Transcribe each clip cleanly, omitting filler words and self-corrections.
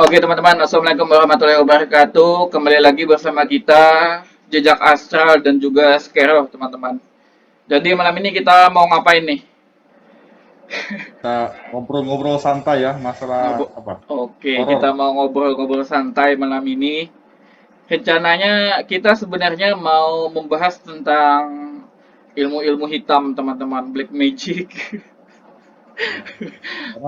Oke teman-teman, Assalamualaikum warahmatullahi wabarakatuh. Kembali lagi bersama kita, Jejak Astral dan juga Skero teman-teman. Jadi malam ini kita mau ngapain nih? Kita ngobrol-ngobrol santai ya, masalah Ngobrol. apa? Oke, Horor. kita mau ngobrol-ngobrol santai malam ini. Rencananya kita sebenarnya mau membahas tentang ilmu-ilmu hitam teman-teman, Black Magic. Ya.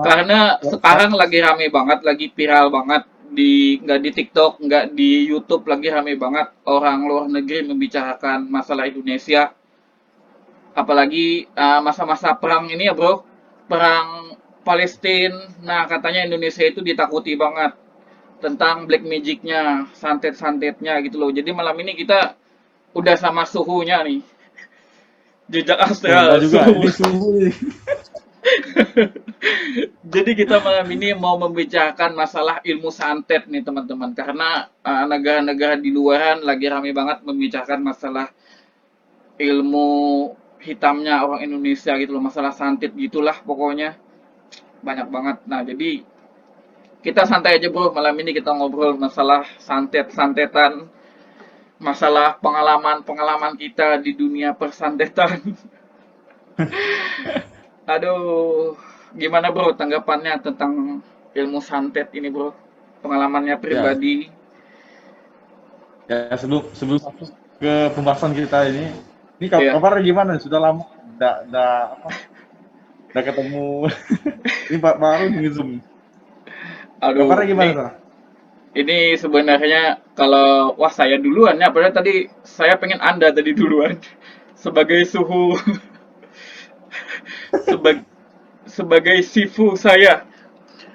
Karena Karena sa- sekarang lagi rame banget, lagi viral banget di nggak di TikTok, nggak di YouTube, lagi rame banget orang luar negeri membicarakan masalah Indonesia, apalagi masa-masa perang ini ya bro, perang Palestina. Nah katanya Indonesia itu ditakuti banget tentang black magicnya, santet-santetnya gitu loh. Jadi malam ini kita udah sama suhunya nih, jejak enggak astral juga, suhu. ini suhu nih. Jadi kita malam ini mau membicarakan masalah ilmu santet nih teman-teman, karena negara-negara di luaran lagi rame banget membicarakan masalah ilmu hitamnya orang Indonesia gitu loh, masalah santet gitulah pokoknya banyak banget. Nah jadi kita santai aja bro, malam ini kita ngobrol masalah santet-santetan, masalah pengalaman-pengalaman kita di dunia persantetan. Aduh, gimana bro tanggapannya tentang ilmu santet ini bro? Pengalamannya Ya, pribadi. ya sebelum sebelum masuk ke pembahasan kita ini Iya. kabarnya gimana? Sudah lama, dah apa? Udah ketemu. Ini baru nih Zoom. Aduh, Kabarnya gimana sana? ini sebenarnya kalau wah saya duluan ya, padahal tadi saya pengen Anda tadi duluan sebagai suhu sebagai sebagai sifu saya.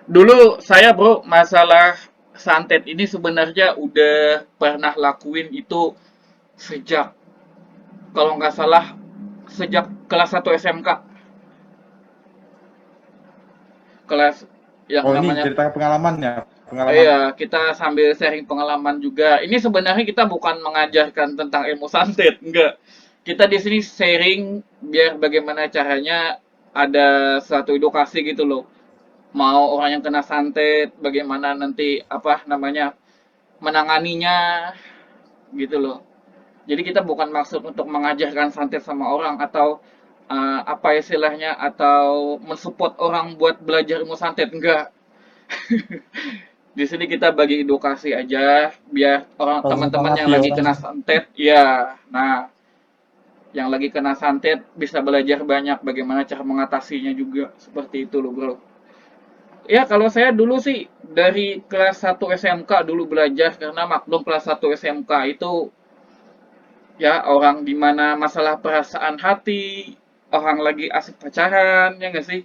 Dulu saya bro masalah santet ini sebenarnya udah pernah lakuin itu sejak kalau nggak salah sejak kelas 1 SMK. Kelas yang Oh, ini namanya. cerita pengalamannya, pengalaman. Iya, kita sambil sharing pengalaman juga. Ini sebenarnya kita bukan mengajarkan tentang ilmu santet, enggak. Kita di sini sharing biar bagaimana caranya ada suatu edukasi gitu loh. Mau orang yang kena santet, bagaimana nanti apa namanya menanganinya gitu loh. Jadi kita bukan maksud untuk mengajarkan santet sama orang atau apa istilahnya atau mensupport orang buat belajar ilmu santet, enggak. Di sini kita bagi edukasi aja biar orang Atau teman-teman yang menyemangati lagi orang. kena santet ya. Nah, yang lagi kena santet bisa belajar banyak bagaimana cara mengatasinya juga. Seperti itu loh, Bro. Ya, kalau saya dulu sih dari kelas 1 SMK dulu belajar karena maklum kelas 1 SMK itu ya orang dimana masalah perasaan hati, orang lagi asik pacaran, ya nggak sih?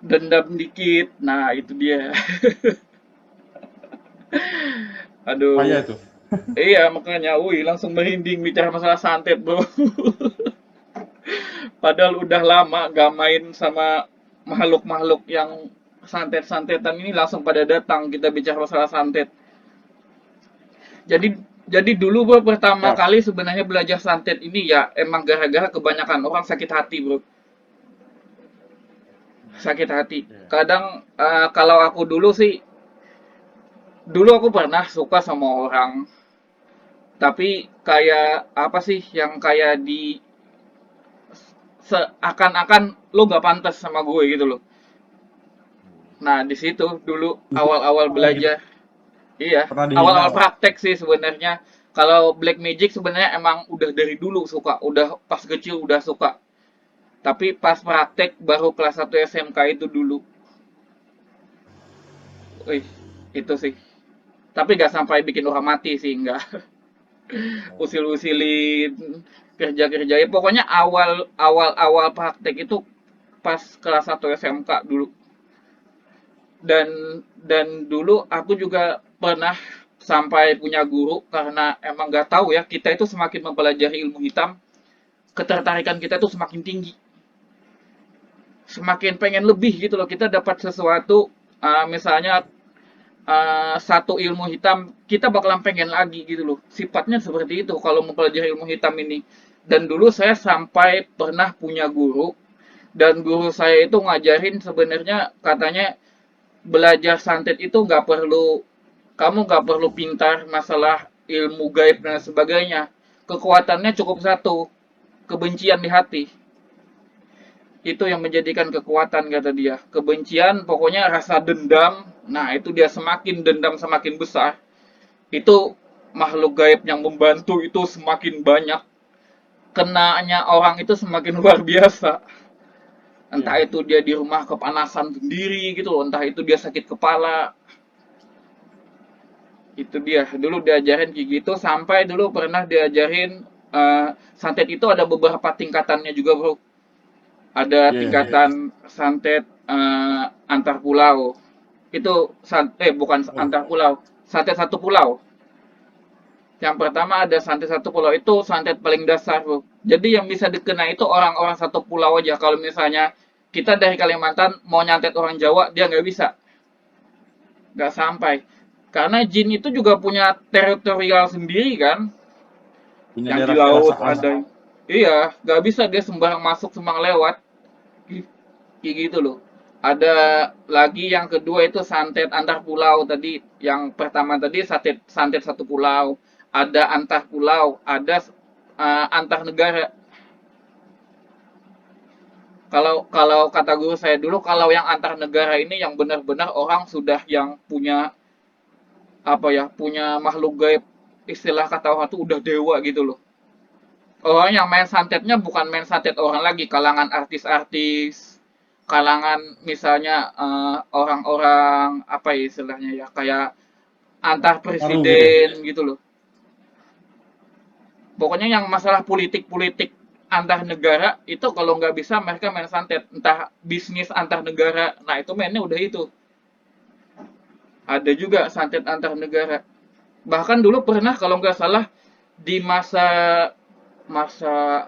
Dendam dikit. Nah, itu dia. Bahaya Aduh. itu. Iya, makanya, wih, langsung merinding bicara masalah santet, bro. Padahal udah lama gak main sama makhluk-makhluk yang santet-santetan ini langsung pada datang kita bicara masalah santet. Jadi jadi dulu bro pertama Ya, kali sebenarnya belajar santet ini ya emang gara-gara kebanyakan orang sakit hati bro, sakit hati. ya. Kadang kalau aku dulu sih, dulu aku pernah suka sama orang, tapi kayak apa sih yang kayak di seakan-akan lo gak pantas sama gue gitu loh. Nah, di situ dulu awal-awal Dihina gitu. belajar. Iya, Pernah dihina. awal-awal praktek sih sebenarnya. Kalau Black Magic sebenarnya emang udah dari dulu suka, udah pas kecil udah suka. Tapi pas praktek baru kelas 1 SMK itu dulu. Wih, itu sih. Tapi gak sampai bikin orang mati sih, enggak. Oh. Usil-usilin, kerja-kerjain. Pokoknya awal-awal praktek itu pas kelas 1 SMK dulu. Dan dulu aku juga pernah sampai punya guru karena emang nggak tahu ya kita itu semakin mempelajari ilmu hitam ketertarikan kita itu semakin tinggi, semakin pengen lebih gitu loh, kita dapat sesuatu misalnya satu ilmu hitam kita bakalan pengen lagi gitu loh, sifatnya seperti itu kalau mempelajari ilmu hitam ini. Dan dulu saya sampai pernah punya guru, dan guru saya itu ngajarin sebenarnya katanya belajar santet itu kamu nggak perlu pintar masalah ilmu gaib dan sebagainya. Kekuatannya cukup satu, kebencian di hati. Itu yang menjadikan kekuatan kata dia. Kebencian, pokoknya rasa dendam. Nah, itu dia semakin dendam semakin besar. Itu makhluk gaib yang membantu itu semakin banyak. Kenanya orang itu semakin luar biasa. Entah Iya. itu dia di rumah kepanasan sendiri gitu loh, entah itu dia sakit kepala. Itu dia. Dulu diajarin kayak gitu sampai dulu pernah diajarin santet itu ada beberapa tingkatannya juga, Bro. Ada Iya. tingkatan santet antar pulau. Itu bukan Oh, antar pulau, santet satu pulau. Yang pertama ada santet satu pulau itu santet paling dasar, Bro. Jadi yang bisa dikena itu orang-orang satu pulau aja. Kalau misalnya kita dari Kalimantan mau nyantet orang Jawa, dia nggak bisa, nggak sampai. Karena jin itu juga punya teritorial sendiri kan, punya yang di daerah laut kerasaan. ada. Iya, nggak bisa dia sembarang masuk sembarang lewat. Kayak gitu loh. Ada lagi yang kedua itu santet antar pulau tadi. Yang pertama tadi santet santet satu pulau. Ada antar pulau, ada antar negara. Kalau kalau kata guru saya dulu, kalau yang antar negara ini yang benar-benar orang sudah yang punya apa ya, punya makhluk gaib, istilah kata orang tuh udah dewa gitu loh. Orang yang main santetnya bukan main santet orang lagi, kalangan artis-artis, kalangan misalnya orang-orang apa ya istilahnya ya, kayak antar Pengaruh gitu ya. presiden gitu loh. Pokoknya yang masalah politik-politik antar negara itu kalau nggak bisa mereka main santet, entah bisnis antar negara. Nah itu mainnya udah itu. Ada juga santet antar negara. Bahkan dulu pernah kalau nggak salah di masa masa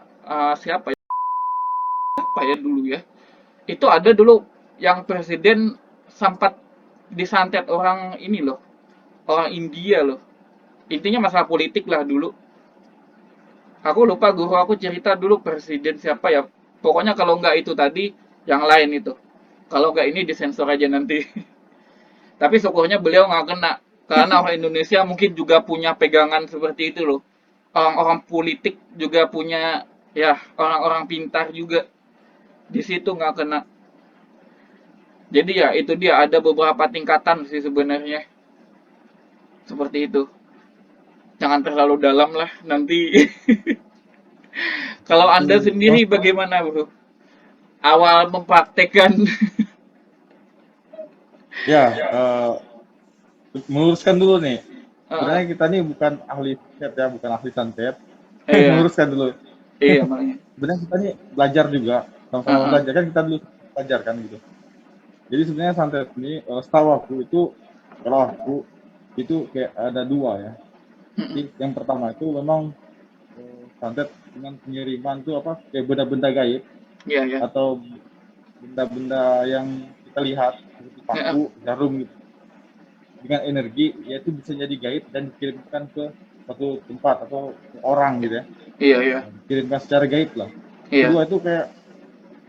siapa ya? Apa ya dulu ya? Itu ada dulu yang presiden sempat disantet orang ini loh, orang India loh. Intinya masalah politik lah dulu. Aku lupa guru aku cerita dulu presiden siapa ya. Pokoknya kalau nggak itu tadi, yang lain itu. Kalau nggak ini disensor aja nanti. Tapi syukurnya beliau nggak kena. Karena orang Indonesia mungkin juga punya pegangan seperti itu loh. Orang-orang politik juga punya, ya orang-orang pintar juga. Di situ nggak kena. Jadi ya itu dia ada beberapa tingkatan sih sebenarnya. Seperti itu. Jangan terlalu dalam lah nanti. Kalau Itu Anda sendiri maksudnya bagaimana, Bro? Awal mempraktekkan. ya, meluruskan dulu nih. Heeh. Sebenarnya kita nih bukan ahli santet ya, bukan ahli santet. Iya, Meluruskan dulu. iya makanya. Sebenarnya kita nih belajar juga, sama-sama Heeh. belajar kan kita dulu belajar kan gitu. Jadi sebenarnya santet ini setahu aku itu, kalau aku itu kayak ada dua ya. Jadi Mm-mm. yang pertama itu memang santet dengan pengiriman itu apa kayak benda-benda gaib Iya, iya. atau benda-benda yang kita lihat seperti Heeh. paku, jarum gitu dengan energi yaitu bisa jadi gaib dan dikirimkan ke suatu tempat atau ke orang gitu ya. Iya, iya. Dikirimkan secara gaib lah. Iya. Kedua itu kayak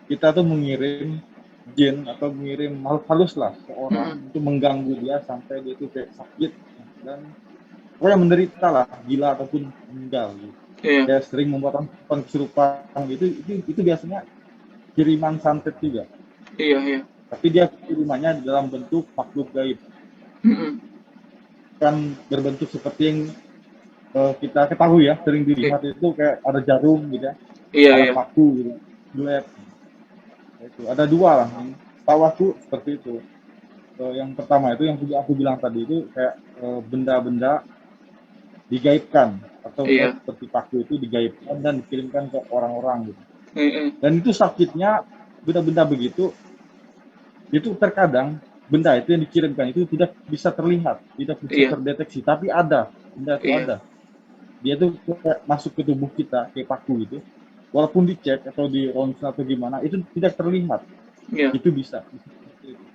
kita tuh mengirim jin atau mengirim makhluk halus lah ke orang Mm-mm. untuk mengganggu dia sampai dia itu kayak sakit dan pokoknya menderita lah, gila ataupun meninggal gitu. Iya. Dia sering membuat kesurupan gitu, itu biasanya kiriman santet juga. Iya, iya. Tapi dia kirimannya dalam bentuk makhluk gaib. Mm-mm. Kan berbentuk seperti yang kita ketahui ya, sering I- dilihat itu kayak ada jarum gitu ya, Iya, ada iya. paku gitu, duet. Itu ada dua lah. Tahu aku seperti itu. Yang pertama itu yang aku bilang tadi itu kayak benda-benda digaibkan atau Iya. seperti paku itu digaibkan dan dikirimkan ke orang-orang gitu. Mm-mm. Dan itu sakitnya benda-benda begitu itu terkadang benda itu yang dikirimkan itu tidak bisa terlihat, tidak bisa Iya. terdeteksi, tapi ada, benda itu Iya. ada. Dia tuh kayak masuk ke tubuh kita kayak paku gitu. Walaupun dicek atau di ronsen atau gimana itu tidak terlihat. Iya. Itu bisa.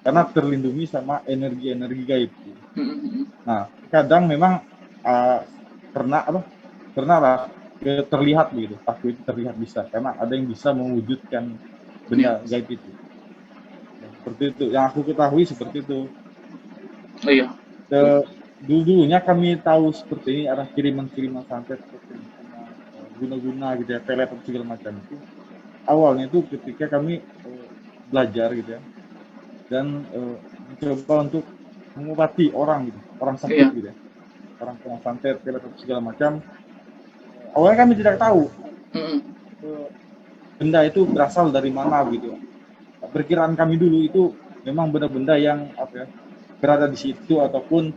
Karena terlindungi sama energi-energi gaib. Gitu. Mm-mm. Nah, kadang memang uh, karena apa? Karena lah terlihat begitu, paku itu terlihat bisa karena ada yang bisa mewujudkan Iya. benda gaib itu. Ya, seperti itu. Yang aku ketahui seperti itu. Oh iya. Eh, Dulunya kami tahu seperti ini ada kiriman-kiriman santet seperti misalnya guna-guna gitu ya, pelet atau segala macam itu. Awalnya itu ketika kami belajar gitu ya dan mencoba untuk mengobati orang gitu, orang sakit Iya. gitu ya, orang kena santet, pelet atau segala macam. Awalnya kami tidak tahu Mm-mm. eh, benda itu berasal dari mana gitu ya. Perkiraan kami dulu itu memang benda-benda yang apa ya, berada di situ ataupun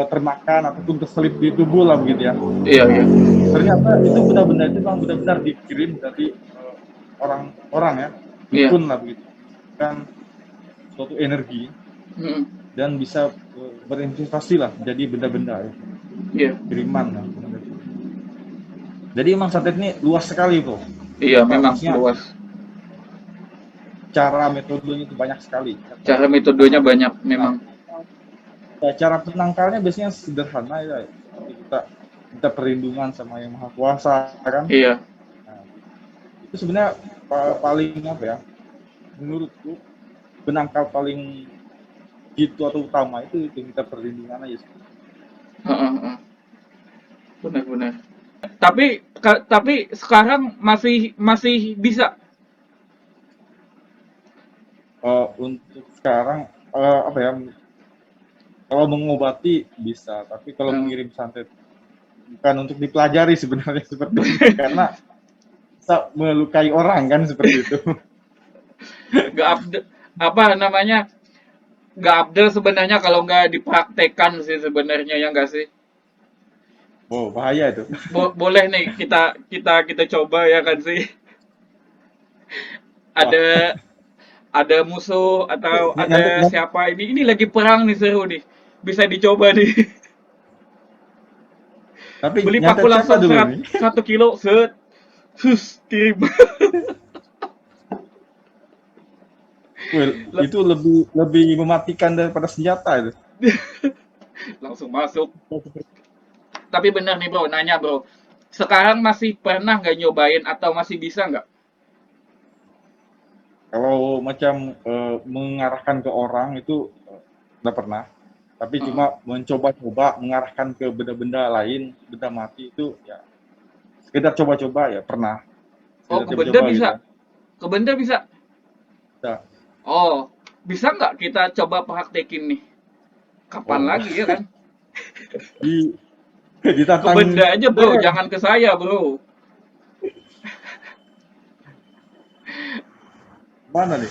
termakan ataupun terselip di tubuh lah begitu ya. Iya, iya. Ternyata itu benda-benda itu memang benar-benar dikirim dari orang-orang ya, Iya. dukun lah begitu. Kan suatu energi Mm-mm. dan bisa berinvestasi lah jadi benda-benda itu. Iya. Kiriman lah. Jadi emang santet ini luas sekali bro. Iya, Apa, memang maksudnya luas. cara metodenya itu banyak sekali. Cara metodenya banyak Nah, memang. cara penangkalnya biasanya sederhana ya. Seperti kita minta perlindungan sama yang maha kuasa kan. Iya. Nah, itu sebenarnya paling apa ya, menurutku penangkal paling gitu atau utama itu minta perlindungan aja. Heeh, heeh. Benar-benar. Tapi sekarang masih masih bisa. Untuk sekarang apa ya, kalau mengobati bisa, tapi kalau Eh, mengirim santet bukan untuk dipelajari sebenarnya seperti itu karena bisa melukai orang kan seperti itu. nggak update apa namanya, nggak update sebenarnya kalau nggak dipraktekkan sih sebenarnya, ya nggak sih. Oh, bahaya itu. Boleh nih kita kita coba ya kan sih. Wah, Ada musuh atau nyantet, ada nyantet. siapa, ini lagi perang nih, seru nih, bisa dicoba nih. Tapi Beli paku nyantet siapa langsung dulu nih? 1 kilo set, kirim. Well, itu lebih lebih mematikan daripada senjata itu. Langsung masuk. Tapi bener nih bro, nanya bro, sekarang masih pernah nggak nyobain atau masih bisa nggak? Kalau macam mengarahkan ke orang itu nggak pernah. Tapi Heeh. cuma mencoba-coba mengarahkan ke benda-benda lain, benda mati itu ya sekedar coba-coba ya pernah. Oh, Sekedar ke benda coba-coba gitu bisa, ya. ke benda bisa. Nah, Oh, bisa nggak kita coba praktekin nih? Kapan oh, lagi ya kan? di Ke ditantang benda aja bro, perang. jangan ke saya bro. Mana nih?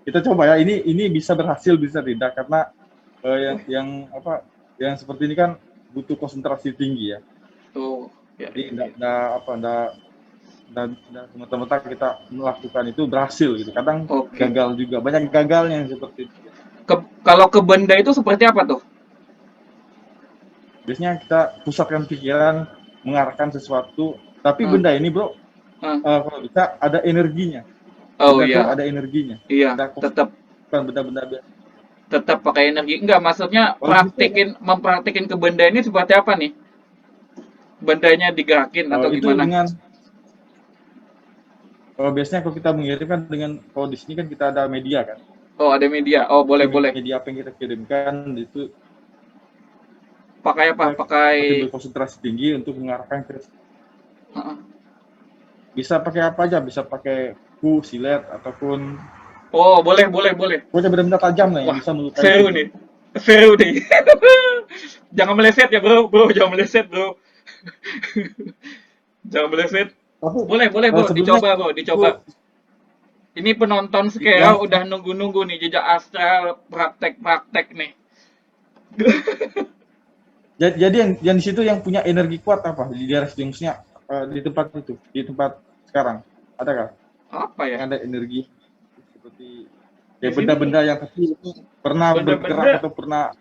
Kita coba ya. Ini bisa berhasil bisa tidak karena yang apa yang seperti ini kan butuh konsentrasi tinggi ya. Tuh, ya, Jadi ya, enggak ya. apa enggak semata-mata kita melakukan itu berhasil gitu. Kadang Oke. gagal juga. Banyak gagalnya yang seperti itu. Kalau ke benda itu seperti apa tuh? Biasanya kita pusatkan pikiran mengarahkan sesuatu, tapi Hah, benda ini bro hah. kalau bisa ada energinya. Oh Benda itu iya, ada energinya. iya, Tidak tetap bukan benda-benda biasa. tetap pakai energi. Enggak, maksudnya Kalau bisa ya, mempraktekin ke benda ini seperti apa nih? Bendanya digerakin atau itu gimana? dengan kalau biasanya kalau kita mengirimkan dengan kalau di sini kan kita ada media kan. Oh, ada media. Oh, boleh, boleh. Media apa yang kita kirimkan itu Pakai apa? kita Pakai seperti berkonsentrasi tinggi untuk mengarahkan ke Heeh. bisa pakai apa aja, bisa pakai kuku, silet ataupun Oh, boleh, boleh, boleh. pokoknya benda-benda tajam lah yang Wah, bisa melukai seru tubuh. nih. Seru nih. Jangan meleset ya, bro. Bro, jangan meleset, bro. Jangan meleset. Tapi Boleh, boleh, bro. sebelumnya Dicoba, bro. itu Dicoba. Ini penonton sekira yang udah nunggu-nunggu nih jejak astral praktek-praktek nih. jadi yang di situ yang punya energi kuat apa di daerah situ maksudnya di tempat itu di tempat sekarang ada kah Apa ya? yang ada energi seperti Di kayak sini benda-benda yang kecil itu pernah bergerak benda-benda, atau pernah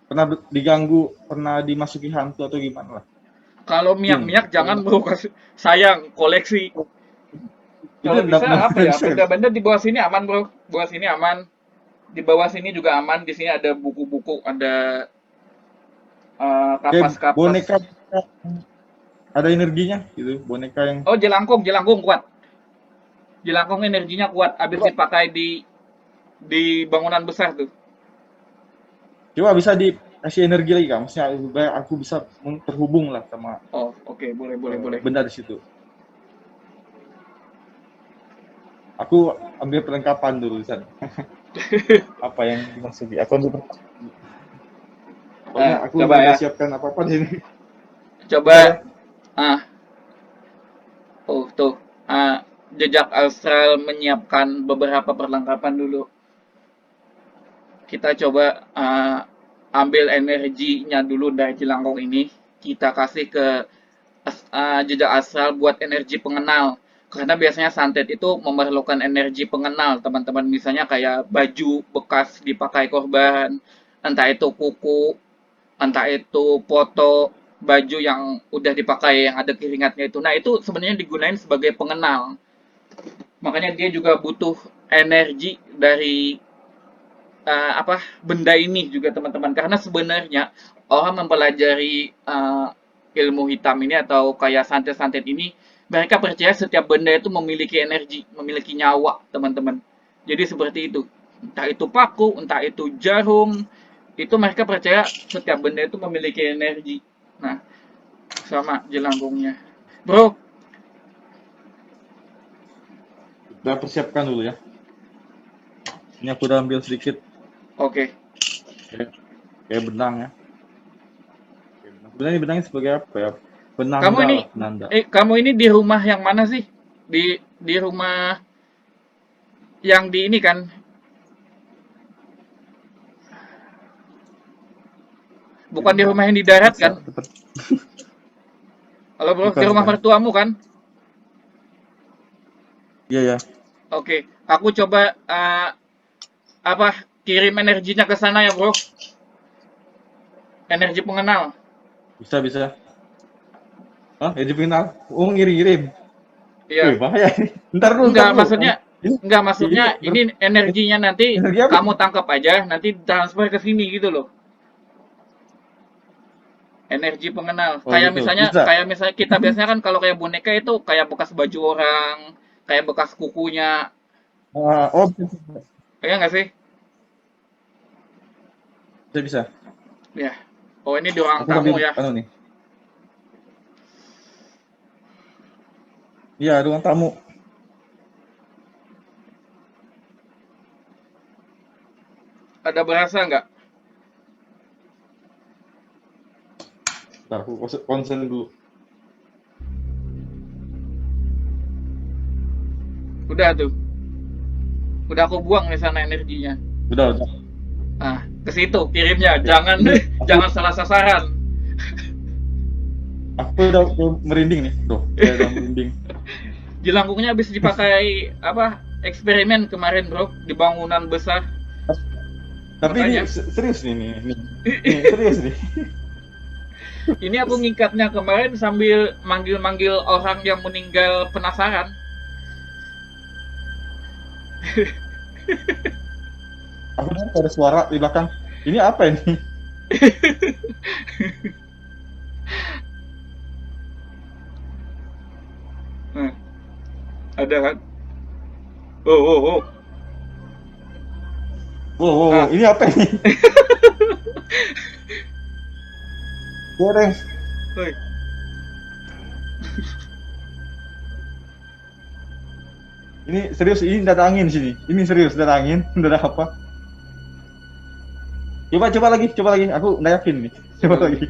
pernah diganggu pernah dimasuki hantu atau gimana lah kalau jin miak-miak atau jangan bro, sayang koleksi. itu Kalau bisa apa enggak ya? bisa kan? Benda-benda di bawah sini aman bro. Bawah sini aman. Di bawah sini juga aman. Di sini ada buku-buku, ada Kayak kapas-kapas. boneka ada energinya gitu boneka yang Oh, jelangkung, jelangkung kuat. Jelangkung energinya kuat. Habis dipakai di bangunan besar tuh. Coba bisa dikasih energi lagi kak, maksudnya supaya aku bisa terhubung lah sama Oh, oke, boleh, boleh, boleh. benda di situ. Aku ambil perlengkapan dulu San. Apa yang dimasuki? Aku ambil pokoknya aku Coba udah ya. siapkan apa-apa di sini. Bentar ya. Coba, ah, tuh, jejak astral menyiapkan beberapa perlengkapan dulu. Kita coba ambil energinya dulu dari jelangkung ini. Kita kasih ke jejak astral buat energi pengenal. Karena biasanya santet itu memerlukan energi pengenal, teman-teman. Misalnya kayak baju bekas dipakai korban, entah itu kuku, entah itu foto baju yang udah dipakai yang ada keringatnya itu. Nah, itu sebenarnya digunain sebagai pengenal. Makanya dia juga butuh energi dari benda ini juga teman-teman, karena sebenarnya orang mempelajari ilmu hitam ini atau kayak santet-santet ini, mereka percaya setiap benda itu memiliki energi, memiliki nyawa teman-teman. Jadi seperti itu, entah itu paku, entah itu jarum, itu mereka percaya setiap benda itu memiliki energi. Nah, sama jelanggungnya, bro. Udah persiapkan dulu ya. Ini aku udah ambil sedikit Oke. kayak benang ya. Sebenarnya benangnya sebagai apa ya? Kamu Penanda ini lah, penanda. kamu ini di rumah yang mana sih? Di rumah yang di ini kan, bukan di Rumah rumah yang di darat masa kan? tempat Halo bro, di bukan rumah bukan. mertuamu kan? Iya ya. Oke, aku coba kirim energinya ke sana ya bro, energi pengenal. Bisa bisa. Hah? Ya dipengenal. Oh ngirim-ngirim. Wih Iya, bahaya ini. Ntar enggak dulu. maksudnya, Ini enggak ini maksudnya ini energinya nanti energi apa kamu ini? tangkap aja, nanti transfer ke sini gitu loh. Energi pengenal. Oh gitu. Bisa. Kayak misalnya kita biasanya kan kalau kayak boneka itu kayak bekas baju orang, kayak bekas kukunya, Oh bisa. ya nggak sih? Bisa bisa. Ya. Oh ini di ruang Aku tamu ngambil ya. anu nih. Iya, ruang tamu. Ada berasa nggak? Bentar, aku konsen dulu. Udah tuh. Udah aku buang di sana energinya. Udah. Ah, ke situ kirimnya. Oke. Jangan Ini jangan salah sasaran. aku udah merinding nih, bro. Kayak udah merinding. Jelangkungnya habis dipakai eksperimen kemarin, Bro, di bangunan besar. Tapi ini Makanya serius nih serius nih. ini aku ngikatnya kemarin sambil manggil-manggil orang yang meninggal penasaran. Aku dengar ada suara di belakang. Ini apa ini? Nah, ada kan? Oh. Wow, Ah, ini apa ini? Goreng. woi. Ini serius, ini ada angin sini. Ini serius, ada angin. Ada apa? Coba lagi. Aku nggak yakin nih. Coba lagi.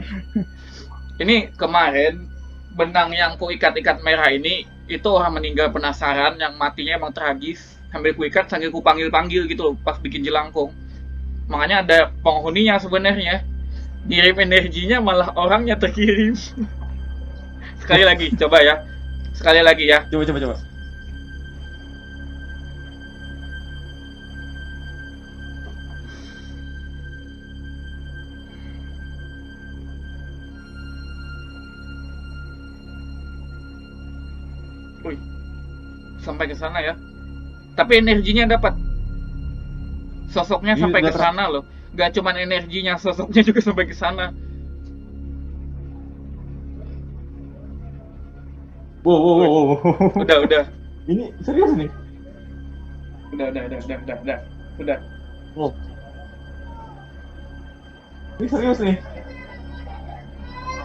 Ini kemarin benang yang ku ikat-ikat merah ini itu orang meninggal penasaran yang matinya emang tragis. Sambil ku ikat sambil ku panggil-panggil gitu loh pas bikin jelangkung. Makanya ada penghuninya sebenarnya. Ngirim energinya malah orangnya terkirim. Sekali Oh, lagi, coba ya. Sekali lagi ya. coba. Wih, sampai ke sana ya. Tapi energinya dapat. Sosoknya Ini sampai udah ke sana loh. Gak cuman energinya, sosoknya juga sampai ke sana. Wih, wow. udah. Ini serius nih. Udah. Udah. Oh, Ini serius nih.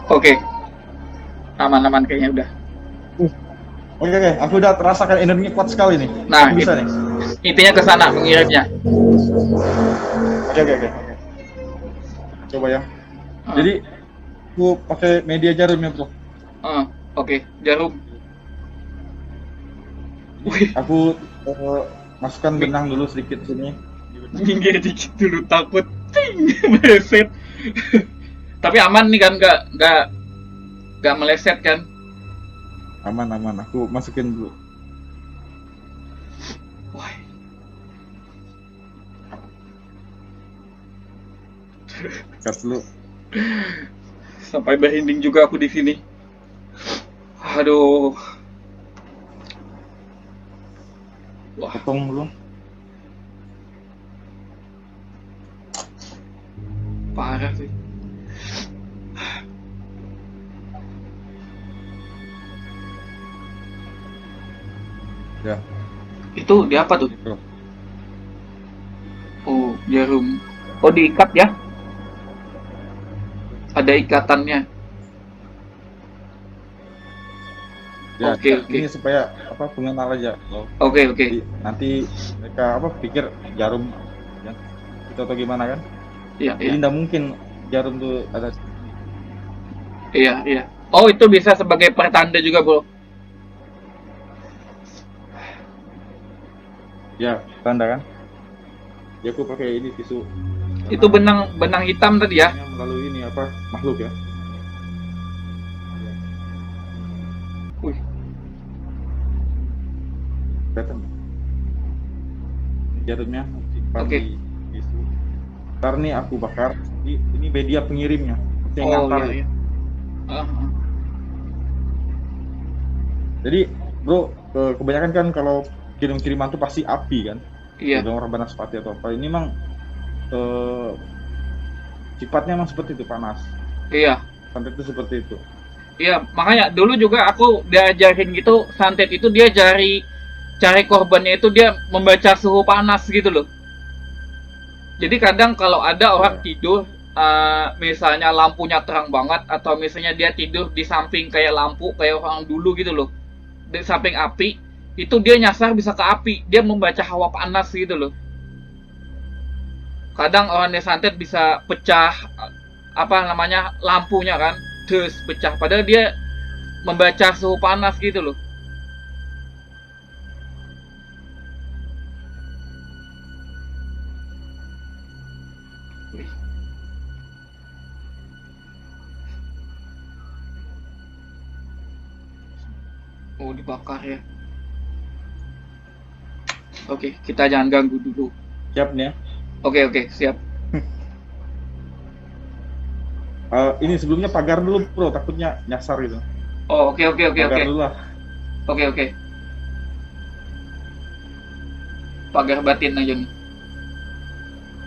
Oke, aman-aman kayaknya udah. Oke, oke, aku udah terasakan energinya kuat sekali nih. Nah, Aku bisa nih. intinya ke sana mengirimnya. Oke, oke, oke. Coba ya. Ah, Jadi aku pakai media jarum ya bro. oke, jarum. Jadi Wih, aku masukkan mi- benang dulu sedikit sini. Di benang. minggir dikit dulu takut. Ting, meleset. Tapi aman nih kan, nggak meleset kan? Aman, aman. Aku masukin dulu. Wah, Cut dulu. sampai berhinding juga aku di sini. Aduh, wah, Potong dulu. parah sih. Ya, Itu di apa tuh? ini bro. Oh, jarum. Oh, diikat ya? Ada ikatannya. Ya, Oke, oke. ini supaya apa pengenal aja bro. Oke, oke. Jadi nanti mereka apa pikir jarum ya itu atau gimana kan? Iya, Jadi iya. nggak mungkin jarum tuh ada. Iya, iya. Oh, itu bisa sebagai pertanda juga, Bro. Ya, tanda kan? Ya aku pakai ini tisu Itu karena benang benang hitam tadi ya? hubungannya melalui ini apa makhluk ya. Ya, Wih, kelihatan. Ini jarumnya aku simpan oke. di tisu. Ntar nih aku bakar. Ini media pengirimnya. Yang Oh, ngantar iya, nih. iya. Ah, ah. Jadi bro, kebanyakan kan kalau kirim-kiriman tuh pasti api kan. Iya, Udah orang Banaspati atau apa. Ini emang eh, sifatnya emang seperti itu panas. iya. Santet itu seperti itu. Iya, makanya dulu juga aku diajarin gitu, santet itu dia cari cari korbannya itu dia membaca suhu panas gitu loh. Jadi kadang kalau ada orang Ya, tidur, misalnya lampunya terang banget atau misalnya dia tidur di samping kayak lampu kayak orang dulu gitu loh, di samping api, itu dia nyasar bisa ke api, dia membaca hawa panas gitu loh. Kadang orang yang santet bisa pecah apa namanya lampunya kan, terus pecah. Padahal dia membaca suhu panas gitu loh. Wih, oh dibakar ya. Oke, kita jangan ganggu dulu. siap nih ya. Oke, oke, siap. Ini sebelumnya pagar dulu bro, takutnya nyasar gitu. Oh, oke, oke, oke, Pagar oke. dulu lah. Oke, oke. Pagar batin aja nih.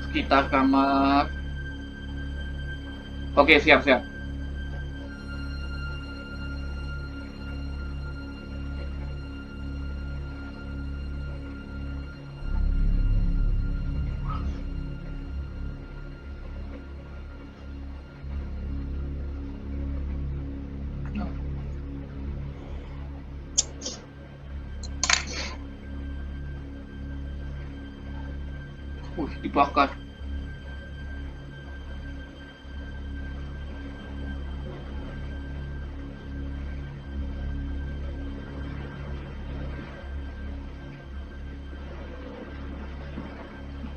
Sekitar kamar. Oke, siap, siap. Dibakar.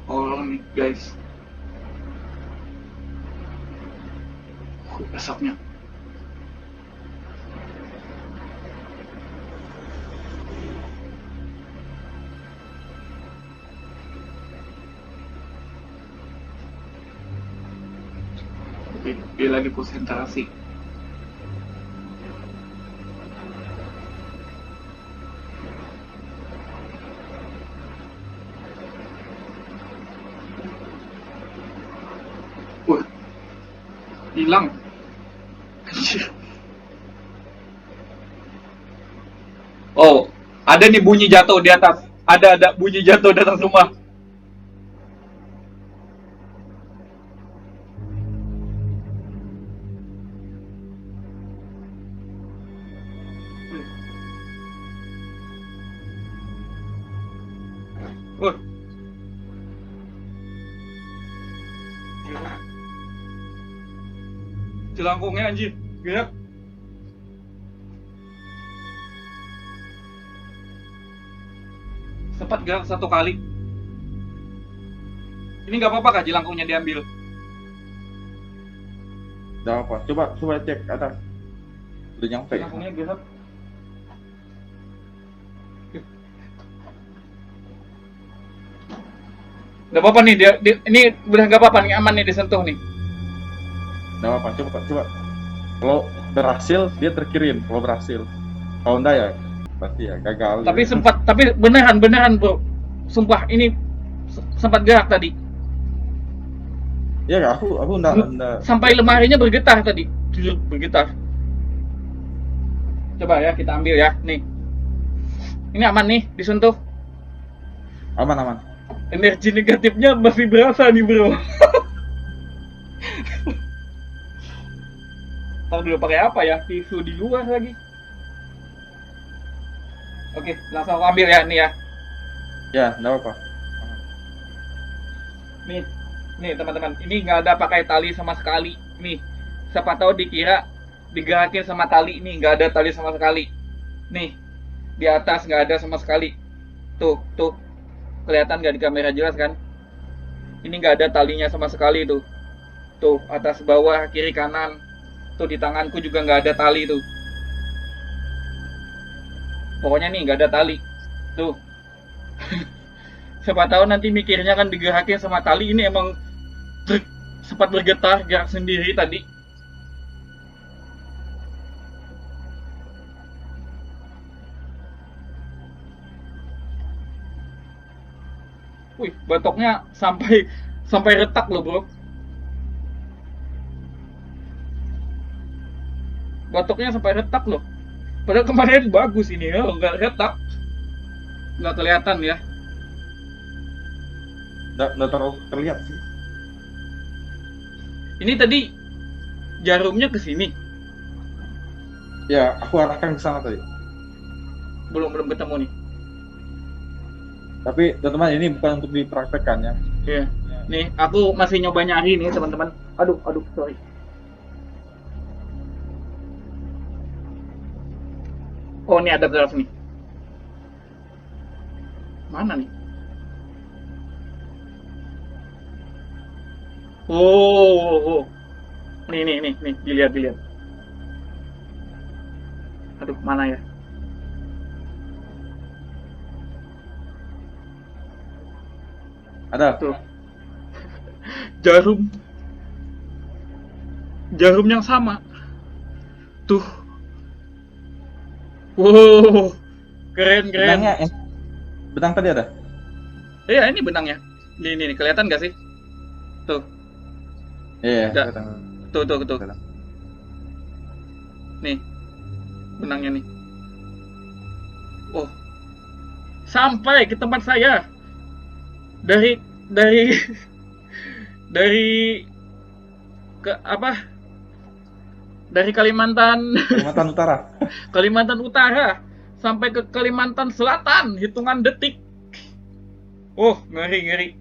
Oh, nih, guys. Asapnya. Oke, dia lagi konsentrasi. Wah, hilang. Oh, ada nih bunyi jatuh di atas. Ada bunyi jatuh di atas rumah. Wah, jelangkungnya anjir. Gerak. Sempat gerak satu kali. Ini nggak apa-apa kah jelangkungnya diambil? Udah apa? Coba cek atas. Udah nyampe. Jelangkungnya gerak. Nggak apa-apa nih, ini udah nggak apa-apa nih, aman nih disentuh nih. Udah apa? Coba. Kalau berhasil dia terkirim. Kalau berhasil. Kalau enggak ya pasti ya gagal. Tapi gitu. tapi beneran bro. Sumpah ini sempat gerak tadi. Ya aku enggak. Sampai lemarinya bergetar tadi. Jujur bergetar. Coba ya kita ambil ya, nih. Ini aman nih disentuh. Aman. Energi negatifnya masih berasa nih bro. Tahu dulu pakai apa ya? Tisu di luar lagi. Oke, langsung aku ambil ya nih ya. Ya, enggak apa. Nih teman-teman, ini nggak ada pakai tali sama sekali. Nih, siapa tahu dikira digerakin sama tali. Nih nggak ada tali sama sekali. Nih, di atas nggak ada sama sekali. Tuh, kelihatan nggak di kamera jelas kan? Ini nggak ada talinya sama sekali tuh. Tuh, atas bawah, kiri kanan. Tuh di tanganku juga nggak ada tali tuh. Pokoknya nih nggak ada tali. Tuh. Siapa tahu nanti mikirnya kan digerakin sama tali. Ini emang sempat bergetar, gerak sendiri tadi. Wih, batoknya sampai retak loh bro. Batoknya sampai retak loh. Padahal kemarin bagus ini ya, nggak retak, nggak kelihatan ya. Nggak terlalu terlihat sih. Ini tadi jarumnya ke sini. Ya, aku arahkan ke sana tadi. Belum ketemu nih. Tapi teman-teman ini bukan untuk dipraktekkan ya. Iya. Nih, aku masih nyoba nyari nih teman-teman. Aduh, sorry. Oh, ini ada graf nih. Mana nih? Oh. Nih, dilihat. Aduh, mana ya? Ada. Tuh. Jarum yang sama. Tuh. Wow. Keren. Benang tadi ada? Iya, ini benangnya. Nih, kelihatan nggak sih? Tuh. Iya, kelihatan. Tuh. Nih. Benangnya nih. Oh. Sampai ke tempat saya. Dari ke apa? Dari Kalimantan Utara. Kalimantan Utara sampai ke Kalimantan Selatan, hitungan detik. Oh, ngeri.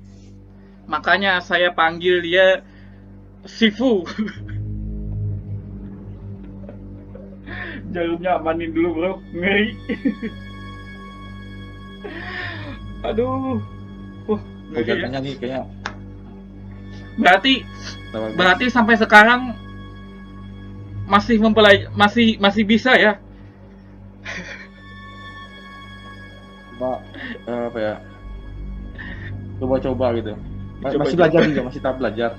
Makanya saya panggil dia Sifu. Jarumnya amanin dulu bro, ngeri. Aduh. Kayaknya nih kayaknya. Berarti sampai sekarang masih bisa ya. Apa ya? Coba gitu. Masih belajar juga, masih tahap belajar.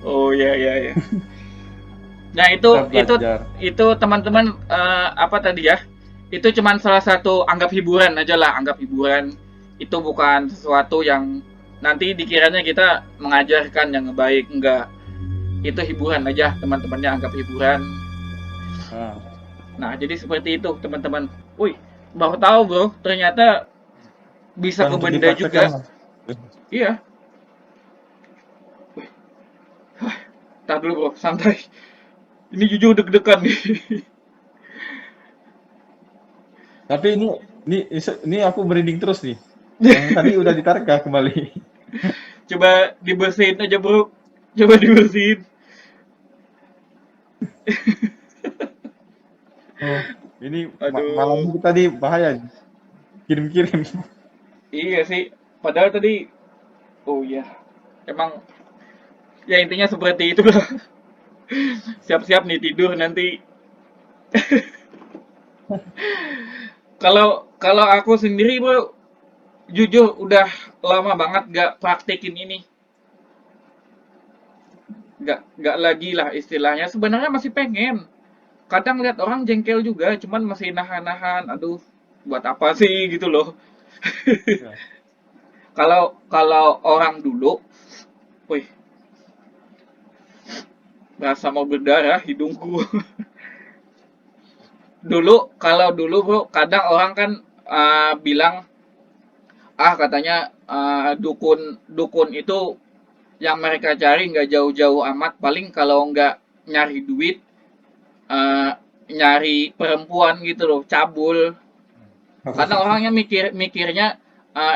Oh iya. Nah itu teman-teman apa tadi ya? Itu cuman salah satu, anggap hiburan aja lah, anggap hiburan. Itu bukan sesuatu yang nanti dikiranya kita mengajarkan yang baik, enggak. Itu hiburan aja, teman-temannya anggap hiburan. Nah, jadi seperti itu teman-teman. Wih, baru tahu bro, ternyata bisa ke benda juga. Iya. Tar dulu bro, santai. Ini jujur deg-degan nih. Tapi ini aku merinding terus nih. Yang tadi udah ditarik kah kembali? Coba dibersihin aja bro, coba dibersihin. Oh, ini Aduh, malamnya tadi bahaya. Kirim-kirim. iya sih. Padahal tadi, oh iya, emang ya intinya seperti itulah. Siap-siap nih tidur nanti. Kalau kalau aku sendiri bro, jujur udah lama banget gak praktekin ini. Gak lagi lah istilahnya. Sebenarnya masih pengen. Kadang lihat orang jengkel juga, cuman masih nahan-nahan. Aduh, buat apa sih gitu loh. Ya. Kalau kalau orang dulu, wih, rasa mau berdarah hidungku. Dulu, kalau dulu bro, kadang orang kan bilang, katanya dukun dukun itu yang mereka cari nggak jauh-jauh amat, paling kalau nggak nyari duit, eh, nyari perempuan gitu loh, cabul. Karena orangnya mikirnya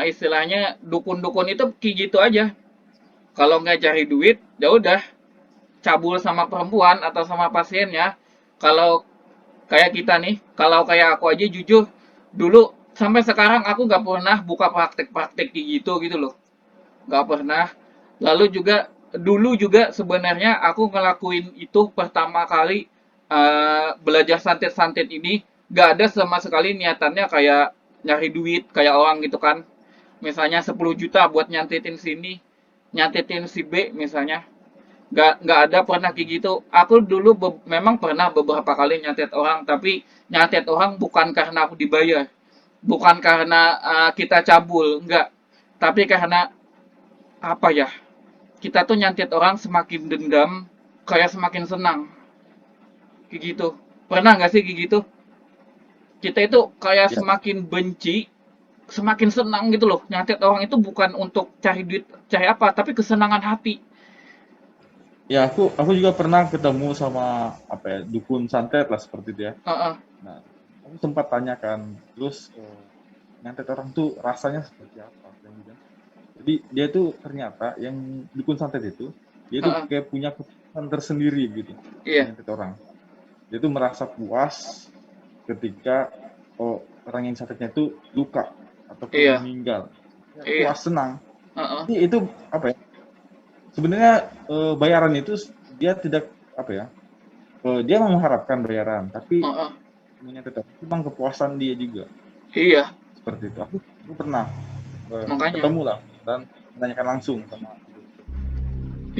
istilahnya dukun-dukun itu kayak gitu aja. Kalau nggak cari duit, ya udah cabul sama perempuan atau sama pasiennya. Kalau kayak kita nih, kalau kayak aku aja jujur, dulu sampai sekarang aku nggak pernah buka praktek-praktek kayak gitu loh. Nggak pernah. Lalu juga dulu juga sebenarnya aku ngelakuin itu pertama kali belajar santet-santet ini nggak ada sama sekali niatannya kayak nyari duit kayak orang gitu kan. Misalnya 10 juta buat nyantetin sini, nyantetin si B misalnya. Nggak ada pernah kayak gitu. Aku dulu memang pernah beberapa kali nyantet orang, tapi nyantet orang bukan karena aku dibayar, bukan karena kita cabul, enggak. Tapi karena apa ya? Kita tuh nyantet orang semakin dendam, kayak semakin senang, kayak gitu. Pernah nggak sih kayak gitu? Kita itu kayak Ya, semakin benci, semakin senang gitu loh. Nyantet orang itu bukan untuk cari duit, cari apa, tapi kesenangan hati. ya aku juga pernah ketemu sama apa ya dukun santet lah seperti itu ya. Uh-uh. Nah, aku sempat tanyakan, terus nyantet orang tuh rasanya seperti apa? Yang bilang. Jadi dia tuh ternyata yang dukun santet itu, dia tuh Uh-uh. kayak punya kepuasan tersendiri gitu, Iya, nyantet orang. Dia tuh merasa puas ketika orang yang sakitnya itu luka ataupun iya, meninggal. Ya, iya. puas senang. Uh-uh. Jadi itu apa ya? Sebenarnya bayaran itu dia tidak apa ya? Dia mengharapkan bayaran, tapi Uh-uh. menyampaikan memang kepuasan dia juga Iya, seperti itu. Aku pernah makanya. ketemu lah dan menanyakan langsung sama itu.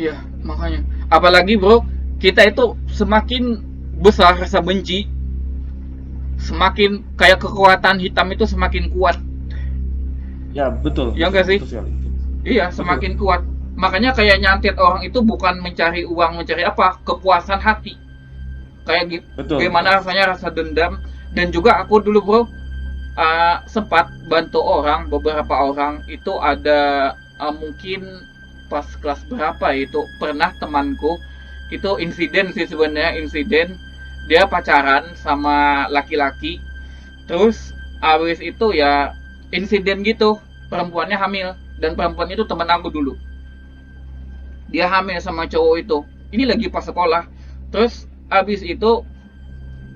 Iya, makanya. Apalagi bro, kita itu semakin besar rasa benci, semakin kayak kekuatan hitam itu semakin kuat. Ya betul Ya betul enggak sih? betul sekali. Iya, Betul. semakin kuat. Makanya kayak nyantet orang itu bukan mencari uang, mencari apa? Kepuasan hati. Kayak Betul betul. gimana rasanya rasa dendam. Dan juga aku dulu bro, sempat bantu orang, beberapa orang itu ada mungkin pas kelas berapa ya, itu pernah temanku itu insiden sih sebenarnya, insiden dia pacaran sama laki-laki, terus abis itu ya insiden gitu, perempuannya hamil, dan perempuan itu temen aku dulu, dia hamil sama cowok itu, ini lagi pas sekolah. Terus abis itu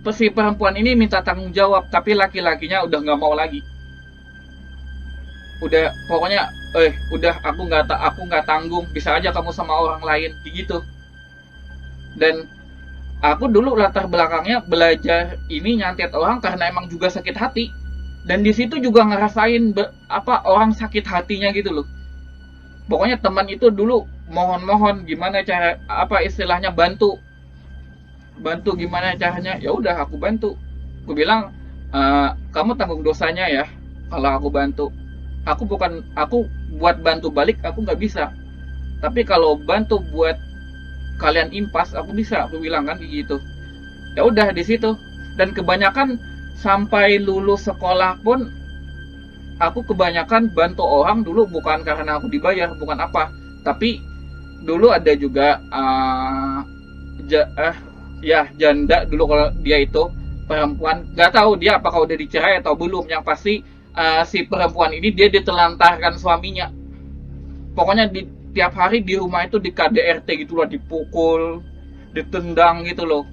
si perempuan ini minta tanggung jawab, tapi laki-lakinya udah nggak mau lagi, udah pokoknya udah aku nggak tanggung, bisa aja kamu sama orang lain gitu. Dan aku dulu latar belakangnya belajar ini nyantet orang karena emang juga sakit hati, dan di situ juga ngerasain apa orang sakit hatinya gitu loh. Pokoknya teman itu dulu mohon-mohon gimana cara apa istilahnya bantu, bantu gimana caranya, ya udah aku bantu. Aku bilang, kamu tanggung dosanya ya kalau aku bantu. Aku buat bantu balik aku nggak bisa, tapi kalau bantu buat kalian impas aku bisa, aku bilang kan gitu. Ya udah di situ. Dan kebanyakan sampai lulus sekolah pun aku kebanyakan bantu orang dulu bukan karena aku dibayar, bukan apa, tapi dulu ada juga ja, eh, ya janda dulu, kalau dia itu perempuan, nggak tahu dia apakah udah dicerai atau belum, yang pasti si perempuan ini dia ditelantarkan suaminya. Pokoknya di tiap hari di rumah itu di KDRT gitu loh, dipukul, ditendang gitu loh,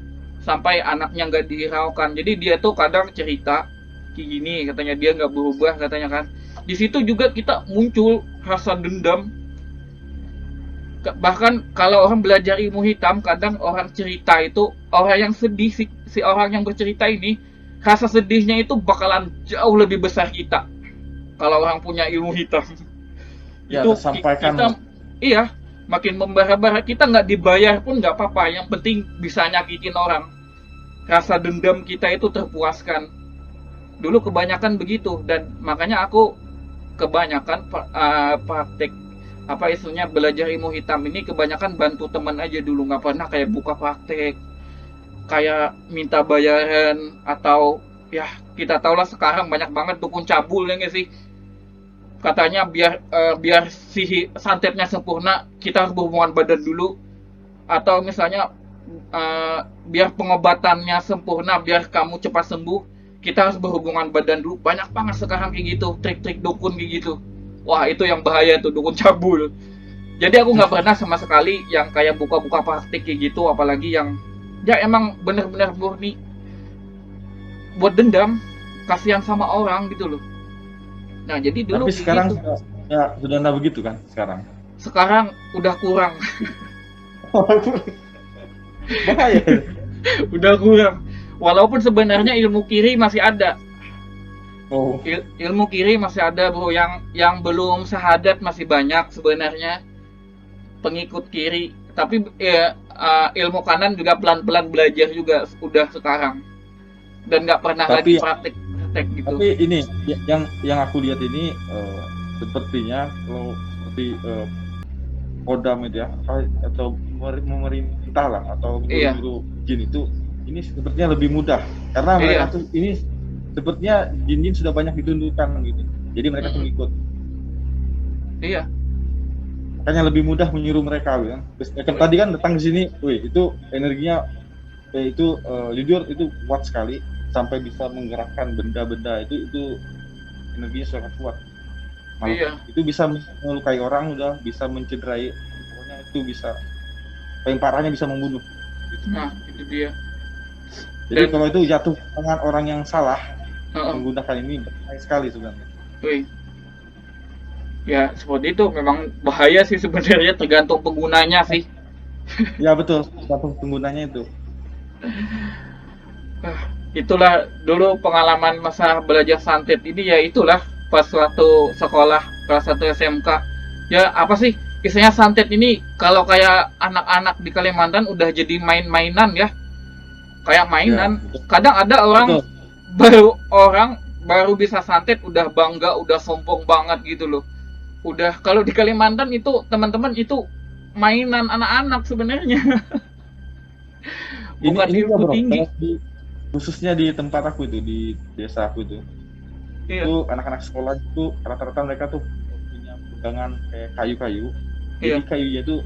sampai anaknya nggak dihiraukan. Jadi dia tuh kadang cerita kayak gini, katanya dia nggak berubah katanya kan. Di situ juga kita muncul rasa dendam. Bahkan kalau orang belajar ilmu hitam, kadang orang cerita itu, orang yang sedih, si orang yang bercerita ini, rasa sedihnya itu bakalan jauh lebih besar kita kalau orang punya ilmu hitam. Ya, Itu tersampaikan kita, lah. iya, makin membara-bara. Kita nggak dibayar pun nggak apa-apa, yang penting bisa nyakitin orang. Rasa dendam kita itu terpuaskan. Dulu kebanyakan begitu, dan makanya aku kebanyakan praktek, apa istilahnya, belajar ilmu hitam ini kebanyakan bantu teman aja dulu, nggak pernah kayak buka praktek, kayak minta bayaran. Atau ya, kita tahulah sekarang banyak banget dukun cabul ya nggak sih, katanya biar si santetnya sempurna kita harus berhubungan badan dulu. Atau misalnya biar pengobatannya sempurna, biar kamu cepat sembuh, kita harus berhubungan badan dulu. Banyak banget sekarang kayak gitu, trik-trik dukun kayak gitu. Wah, itu yang bahaya tuh, dukun cabul. Jadi aku nggak pernah sama sekali yang kayak buka-buka praktik kayak gitu, apalagi yang ya emang bener-bener murni buat dendam, kasihan sama orang gitu loh. Nah, jadi dulu Tapi kayak sekarang gitu. ya sudah enggak begitu kan sekarang. Sekarang udah kurang. Bahaya. Udah kurang. Walaupun sebenarnya ilmu kiri masih ada. Oh, Ilmu kiri masih ada, bro. Yang belum syahadat masih banyak sebenarnya, pengikut kiri. Tapi ya, ilmu kanan juga pelan-pelan belajar juga udah sekarang. Dan nggak pernah lagi tapi praktek gitu. tapi ini yang aku lihat ini sepertinya kalau seperti kodam itu ya, atau pemerintah lah, atau Iya, guru jin itu, ini sepertinya lebih mudah karena mereka iya. tuh ini sepertinya jin-jin sudah banyak ditundukkan gitu, jadi mereka tuh Mm-mm. ngikut, Iya. makanya lebih mudah menyuruh mereka gitu kan. Terus kan tadi kan datang ke sini, wih itu energinya itu jujur itu kuat sekali sampai bisa menggerakkan benda-benda itu energinya sangat kuat, malah Iya. itu bisa melukai orang, udah bisa mencederai, pokoknya itu bisa paling parahnya bisa membunuh gitu. Nah, itu dia. Jadi Dan kalau itu jatuh ke tangan orang yang salah uh, menggunakan ini, bahaya sekali sebenarnya. wih, ya seperti itu, memang bahaya sih sebenarnya, tergantung penggunanya sih. Ya betul, jatuh penggunanya itu. Itulah dulu pengalaman masa belajar santet ini, ya itulah pas waktu sekolah kelas 1 SMK. Ya apa sih, istilahnya santet ini kalau kayak anak-anak di Kalimantan udah jadi main-mainan ya, kayak Ya mainan. betul, Kadang ada betul. orang baru bisa santet udah bangga, udah sombong banget gitu loh. Udah, kalau di Kalimantan itu teman-teman itu mainan anak-anak sebenarnya. Ini Bukan juga ilmu bro, tinggi. khususnya di tempat aku itu, di desa aku itu Iya, anak-anak sekolah itu rata-rata mereka tuh punya pegangan kayak kayu-kayu. Jadi iya. kayunya itu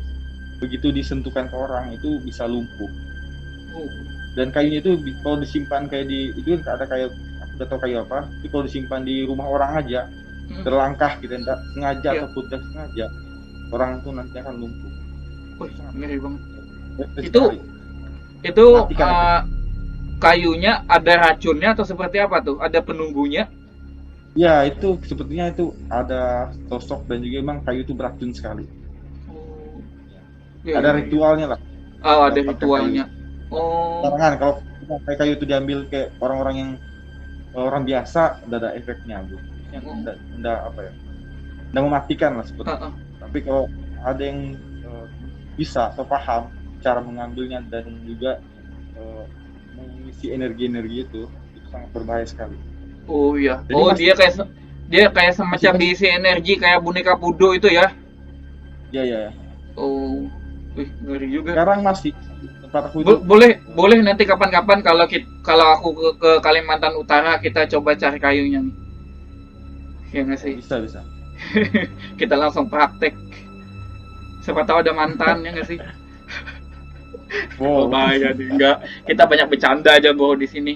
begitu disentuhkan ke orang itu bisa lumpuh. Oh, Dan kayunya itu kalau disimpan kayak di itu kan ada kayak, aku udah tahu kayu apa, tapi kalau disimpan di rumah orang aja mm, terlangkah gitu, tidak sengaja iya. ataupun tidak sengaja, orang itu nanti akan lumpuh. Wih, Itu sangat ngeri banget. berbahaya Itu sekali. itu Matikan efek. kayunya ada racunnya atau seperti apa tuh? Ada penunggunya? Ya itu sepertinya itu ada sosok, dan juga emang kayu itu beracun sekali. Oh, Ya. iya, Ada iya, iya. ritualnya lah Oh, ada mendapatkan kayu ritualnya. itu. Oh, Sekarang kan kalau kayak kayu itu diambil kayak orang-orang yang orang biasa, tidak ada efeknya, Bu. oh. Tidak apa ya, tidak mematikan lah seperti itu. Uh, uh. Tapi kalau ada yang bisa atau paham cara mengambilnya dan juga mengisi energi-energi itu sangat berbahaya sekali. Oh iya. Jadi Oh, masih dia kayak masih semacam banyak. diisi energi kayak boneka Budo itu ya. Ya ya. Oh, wih, ngeri juga. Sekarang masih tempat aku itu. Boleh nanti kapan-kapan kalau aku ke Kalimantan Utara, kita coba cari kayunya nih. Ya nggak Oh, sih? bisa bisa. Kita langsung praktek. Siapa tahu ada mantan, ya nggak sih? Oh, Wow. bahaya nih. Enggak. Kita banyak bercanda aja bro di sini.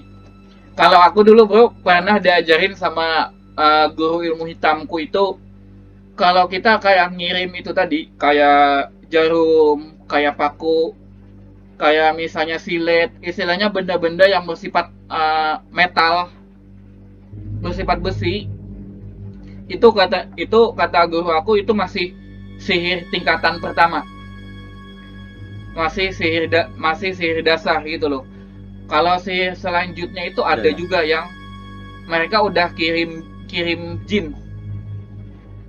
Kalau aku dulu bro pernah diajarin sama guru ilmu hitamku itu, kalau kita kayak ngirim itu tadi, kayak jarum, kayak paku, kayak misalnya silet, istilahnya benda-benda yang bersifat metal, bersifat besi, itu kata guru aku itu masih sihir tingkatan pertama, masih sihir dasar gitu loh. Kalau sihir selanjutnya itu Iya, ada ya. juga yang mereka udah kirim kirim jin.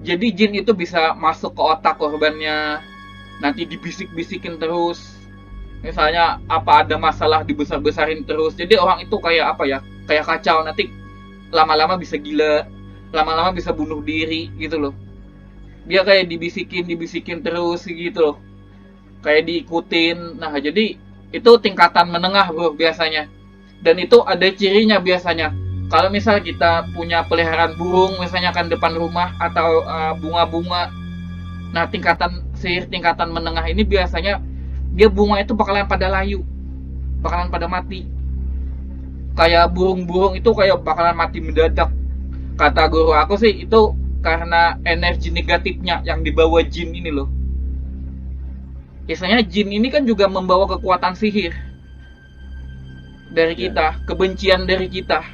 Jadi jin itu bisa masuk ke otak korbannya, nanti dibisik-bisikin terus. Misalnya apa ada masalah dibesar-besarin terus. Jadi orang itu kayak apa ya? Kayak kacau, nanti lama-lama bisa gila, lama-lama bisa bunuh diri gitu loh. Dia kayak dibisikin terus gitu loh. Kayak diikutin. Nah, jadi itu tingkatan menengah bro biasanya. Dan itu ada cirinya biasanya. Kalau misal kita punya peliharaan burung misalnya kan depan rumah atau bunga-bunga, nah tingkatan menengah ini biasanya dia bunga itu bakalan pada layu, bakalan pada mati. Kayak burung-burung itu kayak bakalan mati mendadak. Kata guru aku sih itu karena energi negatifnya yang dibawa jin ini loh. Biasanya jin ini kan juga membawa kekuatan sihir dari Iya. kita, kebencian dari kita,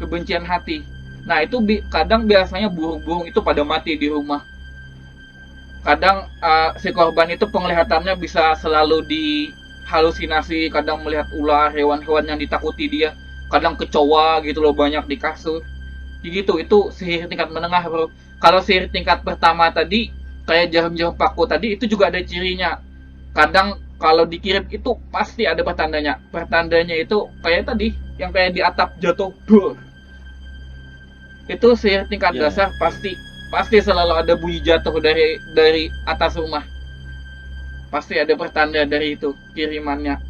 kebencian hati. Nah itu kadang biasanya burung-burung itu pada mati di rumah. Kadang si korban itu penglihatannya bisa selalu dihalusinasi, kadang melihat ular, hewan-hewan yang ditakuti dia, kadang kecoa gitu loh banyak di kasur. Gitu, itu sihir tingkat menengah bro. Kalau sihir tingkat pertama tadi, kayak jarum-jarum paku tadi, itu juga ada cirinya. Kadang kalau dikirim itu pasti ada pertandanya. Pertandanya itu kayak tadi, yang kayak di atap jatuh, bur. Itu sihir tingkat Iya, ya. dasar pasti pasti selalu ada bunyi jatuh dari atas rumah. Pasti ada pertanda dari itu kirimannya.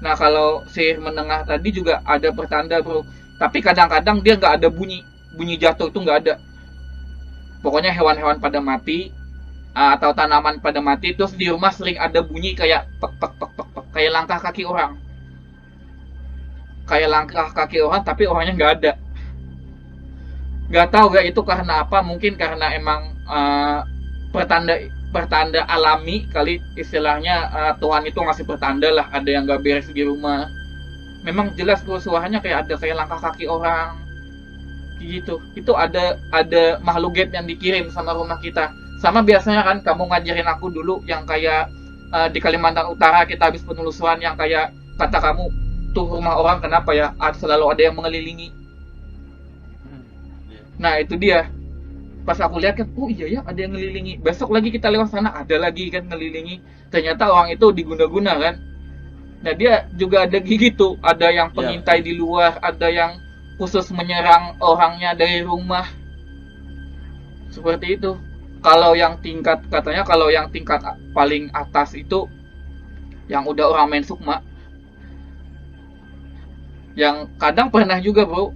Nah kalau sihir menengah tadi juga ada pertanda bro. Tapi kadang-kadang dia nggak ada bunyi jatuh itu nggak ada. Pokoknya hewan-hewan pada mati atau tanaman pada mati, terus di rumah sering ada bunyi kayak pek pek pek pek, pek kayak langkah kaki orang, tapi orangnya nggak ada. Nggak tahu gak itu karena apa, mungkin karena emang pertanda pertanda alami kali istilahnya, Tuhan itu ngasih pertanda lah ada yang nggak beres di rumah. Memang jelas tuh suaranya kayak ada kayak langkah kaki orang gitu. Itu ada makhluk gaib yang dikirim sama rumah kita. Sama biasanya kan kamu ngajarin aku dulu yang kayak di Kalimantan Utara kita habis penelusuran yang kayak kata kamu tuh rumah orang kenapa ya selalu ada yang mengelilingi. Iya. Nah itu dia, pas aku lihat kan, oh iya ya ada yang ngelilingi. Besok lagi kita lewat sana ada lagi kan ngelilingi. Ternyata orang itu diguna-guna kan. Nah dia juga ada gitu, ada yang Iya, pengintai betul. di luar, ada yang khusus menyerang orangnya dari rumah. Seperti itu. Kalau yang tingkat paling atas itu yang udah orang main sukma, yang kadang pernah juga bro,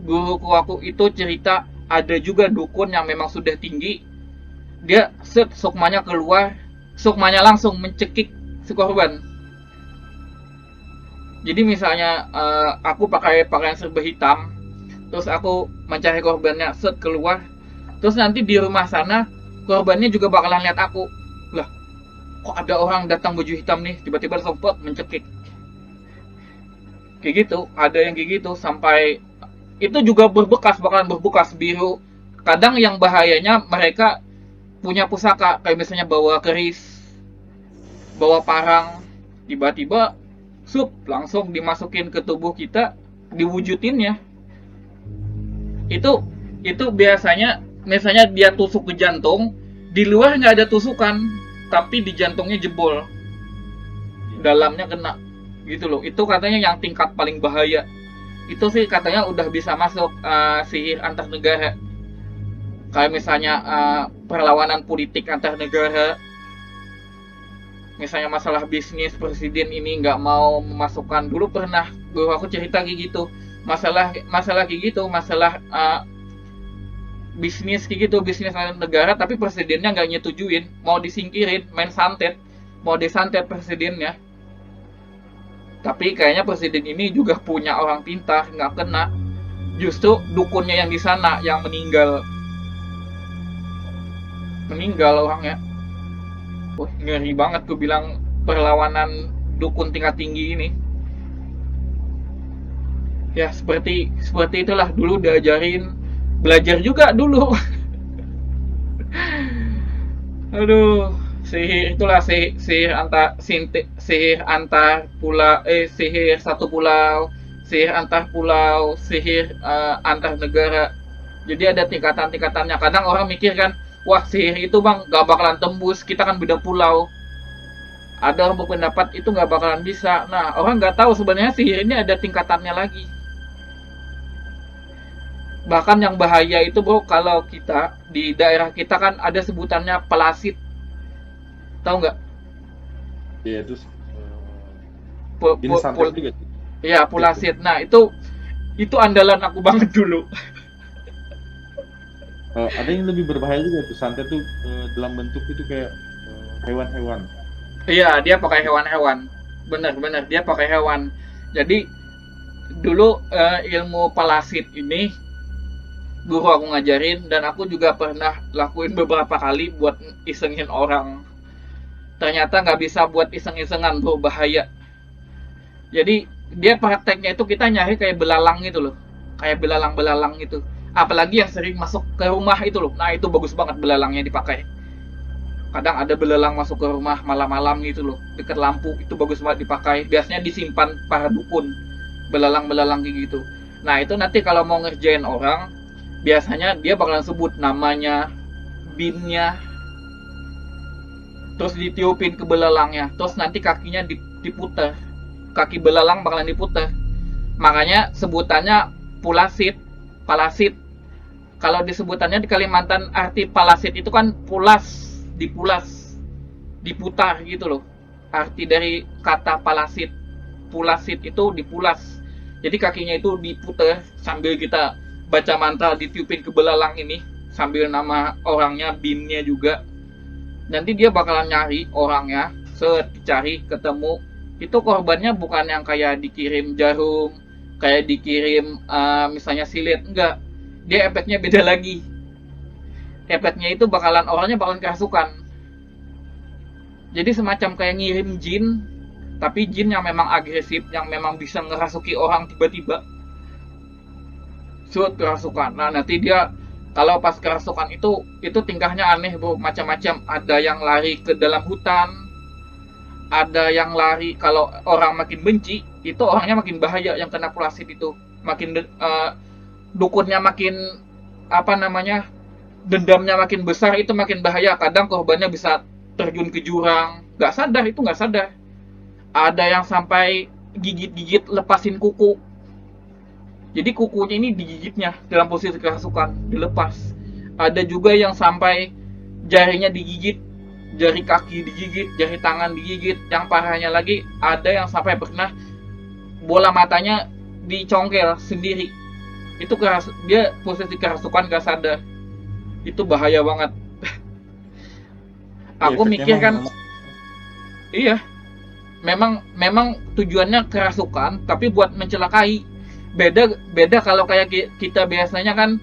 guruku aku itu cerita ada juga dukun yang memang sudah tinggi, dia set sukmanya keluar, sukmanya langsung mencekik si korban. Jadi misalnya aku pakai pakaian serba hitam, terus aku mencari korbannya set keluar, terus nanti di rumah sana korbannya juga bakalan lihat aku. Lah, kok ada orang datang baju hitam nih, tiba-tiba langsung mencekik. Kayak gitu, ada yang kayak gitu sampai itu juga bakalan berbekas biru. Kadang yang bahayanya mereka punya pusaka kayak misalnya bawa keris, bawa parang, tiba-tiba langsung dimasukin ke tubuh kita, diwujudinnya. Itu biasanya misalnya dia tusuk ke jantung, di luar nggak ada tusukan, tapi di jantungnya jebol, Iya. dalamnya kena gitu loh. Itu katanya yang tingkat paling bahaya. Itu sih katanya udah bisa masuk sihir antar negara. Kayak misalnya perlawanan politik antar negara, misalnya masalah bisnis, presiden ini nggak mau memasukkan, dulu pernah guru aku cerita kayak gitu, masalah masalah kayak gitu, masalah bisnis antar negara, tapi presidennya nggak nyetujuin, mau disingkirin, mau disantet presidennya. Tapi kayaknya presiden ini juga punya orang pintar, nggak kena. Justru dukunnya yang di sana yang meninggal orangnya. Wah, ngeri banget gue bilang perlawanan dukun tingkat tinggi ini. Ya seperti seperti itulah dulu diajarin, belajar juga dulu. Aduh, sihir itulah sihir antar pulau, sihir satu pulau, sihir antar pulau, sihir antar negara. Jadi ada tingkatan-tingkatannya. Kadang orang mikir kan, wah sihir itu bang gak bakalan tembus, kita kan beda pulau. Ada orang berpendapat itu nggak bakalan bisa. Nah, orang nggak tahu sebenarnya sihir ini ada tingkatannya lagi. Bahkan yang bahaya itu bro, kalau kita di daerah kita kan ada sebutannya pelasit, tahu nggak? Iya itu Pul, jenis santet pul, juga sih. ya Itu. pulasit. Nah itu andalan aku banget dulu. Ada yang lebih berbahaya juga tuh santet tuh, dalam bentuk itu kayak hewan-hewan. Iya, dia pakai hewan-hewan. Bener-bener dia pakai hewan. Jadi dulu ilmu palasit ini guru aku ngajarin dan aku juga pernah lakuin beberapa kali buat isengin orang. Ternyata nggak bisa buat iseng-isengan bro, bahaya. Jadi dia prakteknya itu kita nyari kayak belalang gitu loh, kayak belalang-belalang gitu. Apalagi yang sering masuk ke rumah itu loh. Nah itu bagus banget belalangnya dipakai. Kadang ada belalang masuk ke rumah malam-malam gitu loh, deket lampu, itu bagus banget dipakai. Biasanya disimpan para dukun, belalang-belalang kayak gitu. Nah itu nanti kalau mau ngerjain orang, biasanya dia bakalan sebut namanya, binnya, terus ditiupin ke belalangnya, terus nanti kakinya diputer, kaki belalang bakalan diputer. Makanya sebutannya pulasit, palasit. Kalau disebutannya di Kalimantan arti palasit itu kan pulas, dipulas, diputar gitu loh. Arti dari kata palasit, pulasit itu dipulas. Jadi kakinya itu diputar sambil kita baca mantra ditiupin ke belalang ini, sambil nama orangnya, binnya juga. Nanti dia bakalan nyari orangnya, set dicari ketemu. Itu korbannya bukan yang kayak dikirim jarum, kayak dikirim misalnya silet, enggak. Dia efeknya beda lagi. Efeknya itu bakalan orangnya bakalan kerasukan. Jadi semacam kayak ngirim jin, tapi jin yang memang agresif, yang memang bisa ngerasuki orang tiba-tiba. Suat kerasukan. Nah nanti dia kalau pas kerasukan itu tingkahnya aneh bro, macam-macam. Ada yang lari ke dalam hutan, ada yang lari kalau orang makin benci, itu orangnya makin bahaya yang kena pulasit itu. Makin dukunnya makin apa namanya, dendamnya makin besar itu makin bahaya. Kadang korbannya bisa terjun ke jurang, nggak sadar, itu nggak sadar. Ada yang sampai gigit-gigit lepasin kuku. Jadi kukunya ini digigitnya dalam posisi kerasukan, dilepas. Ada juga yang sampai jarinya digigit, jari kaki digigit, jari tangan digigit. Yang parahnya lagi ada yang sampai pernah bola matanya dicongkel sendiri. Itu dia posisi kerasukan gak sadar. Itu bahaya banget. Iya, Aku efeknya mikir emang, kan, emang iya, memang tujuannya kerasukan, tapi buat mencelakai. Beda kalau kayak kita biasanya kan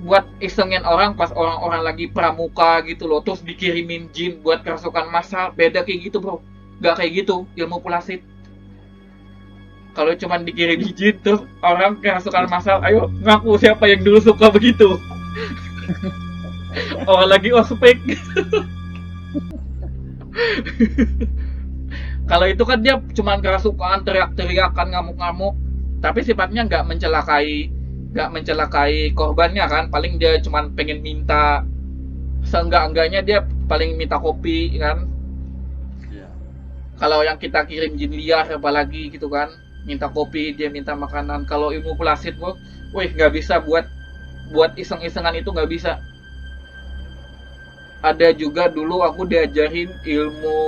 buat isengin orang pas orang-orang lagi pramuka gitu loh, terus dikirimin jin buat kerasukan massal. Beda kayak gitu bro, nggak kayak gitu ilmu pulasit. Kalau cuman dikirim jin tuh orang kerasukan massal, ayo ngaku siapa yang dulu suka begitu. Orang lagi ospek. Kalau itu kan dia cuman kerasukan, teriak-teriakan, ngamuk-ngamuk, tapi sifatnya nggak mencelakai korbannya kan. Paling dia cuman pengen minta, seenggak-enggaknya dia paling minta kopi kan. iya. Kalau yang kita kirim jin liar apalagi gitu kan, minta kopi, dia minta makanan. Kalau ilmu pulasit bro, wih nggak bisa buat buat iseng-isengan, itu nggak bisa. Ada juga dulu aku diajarin ilmu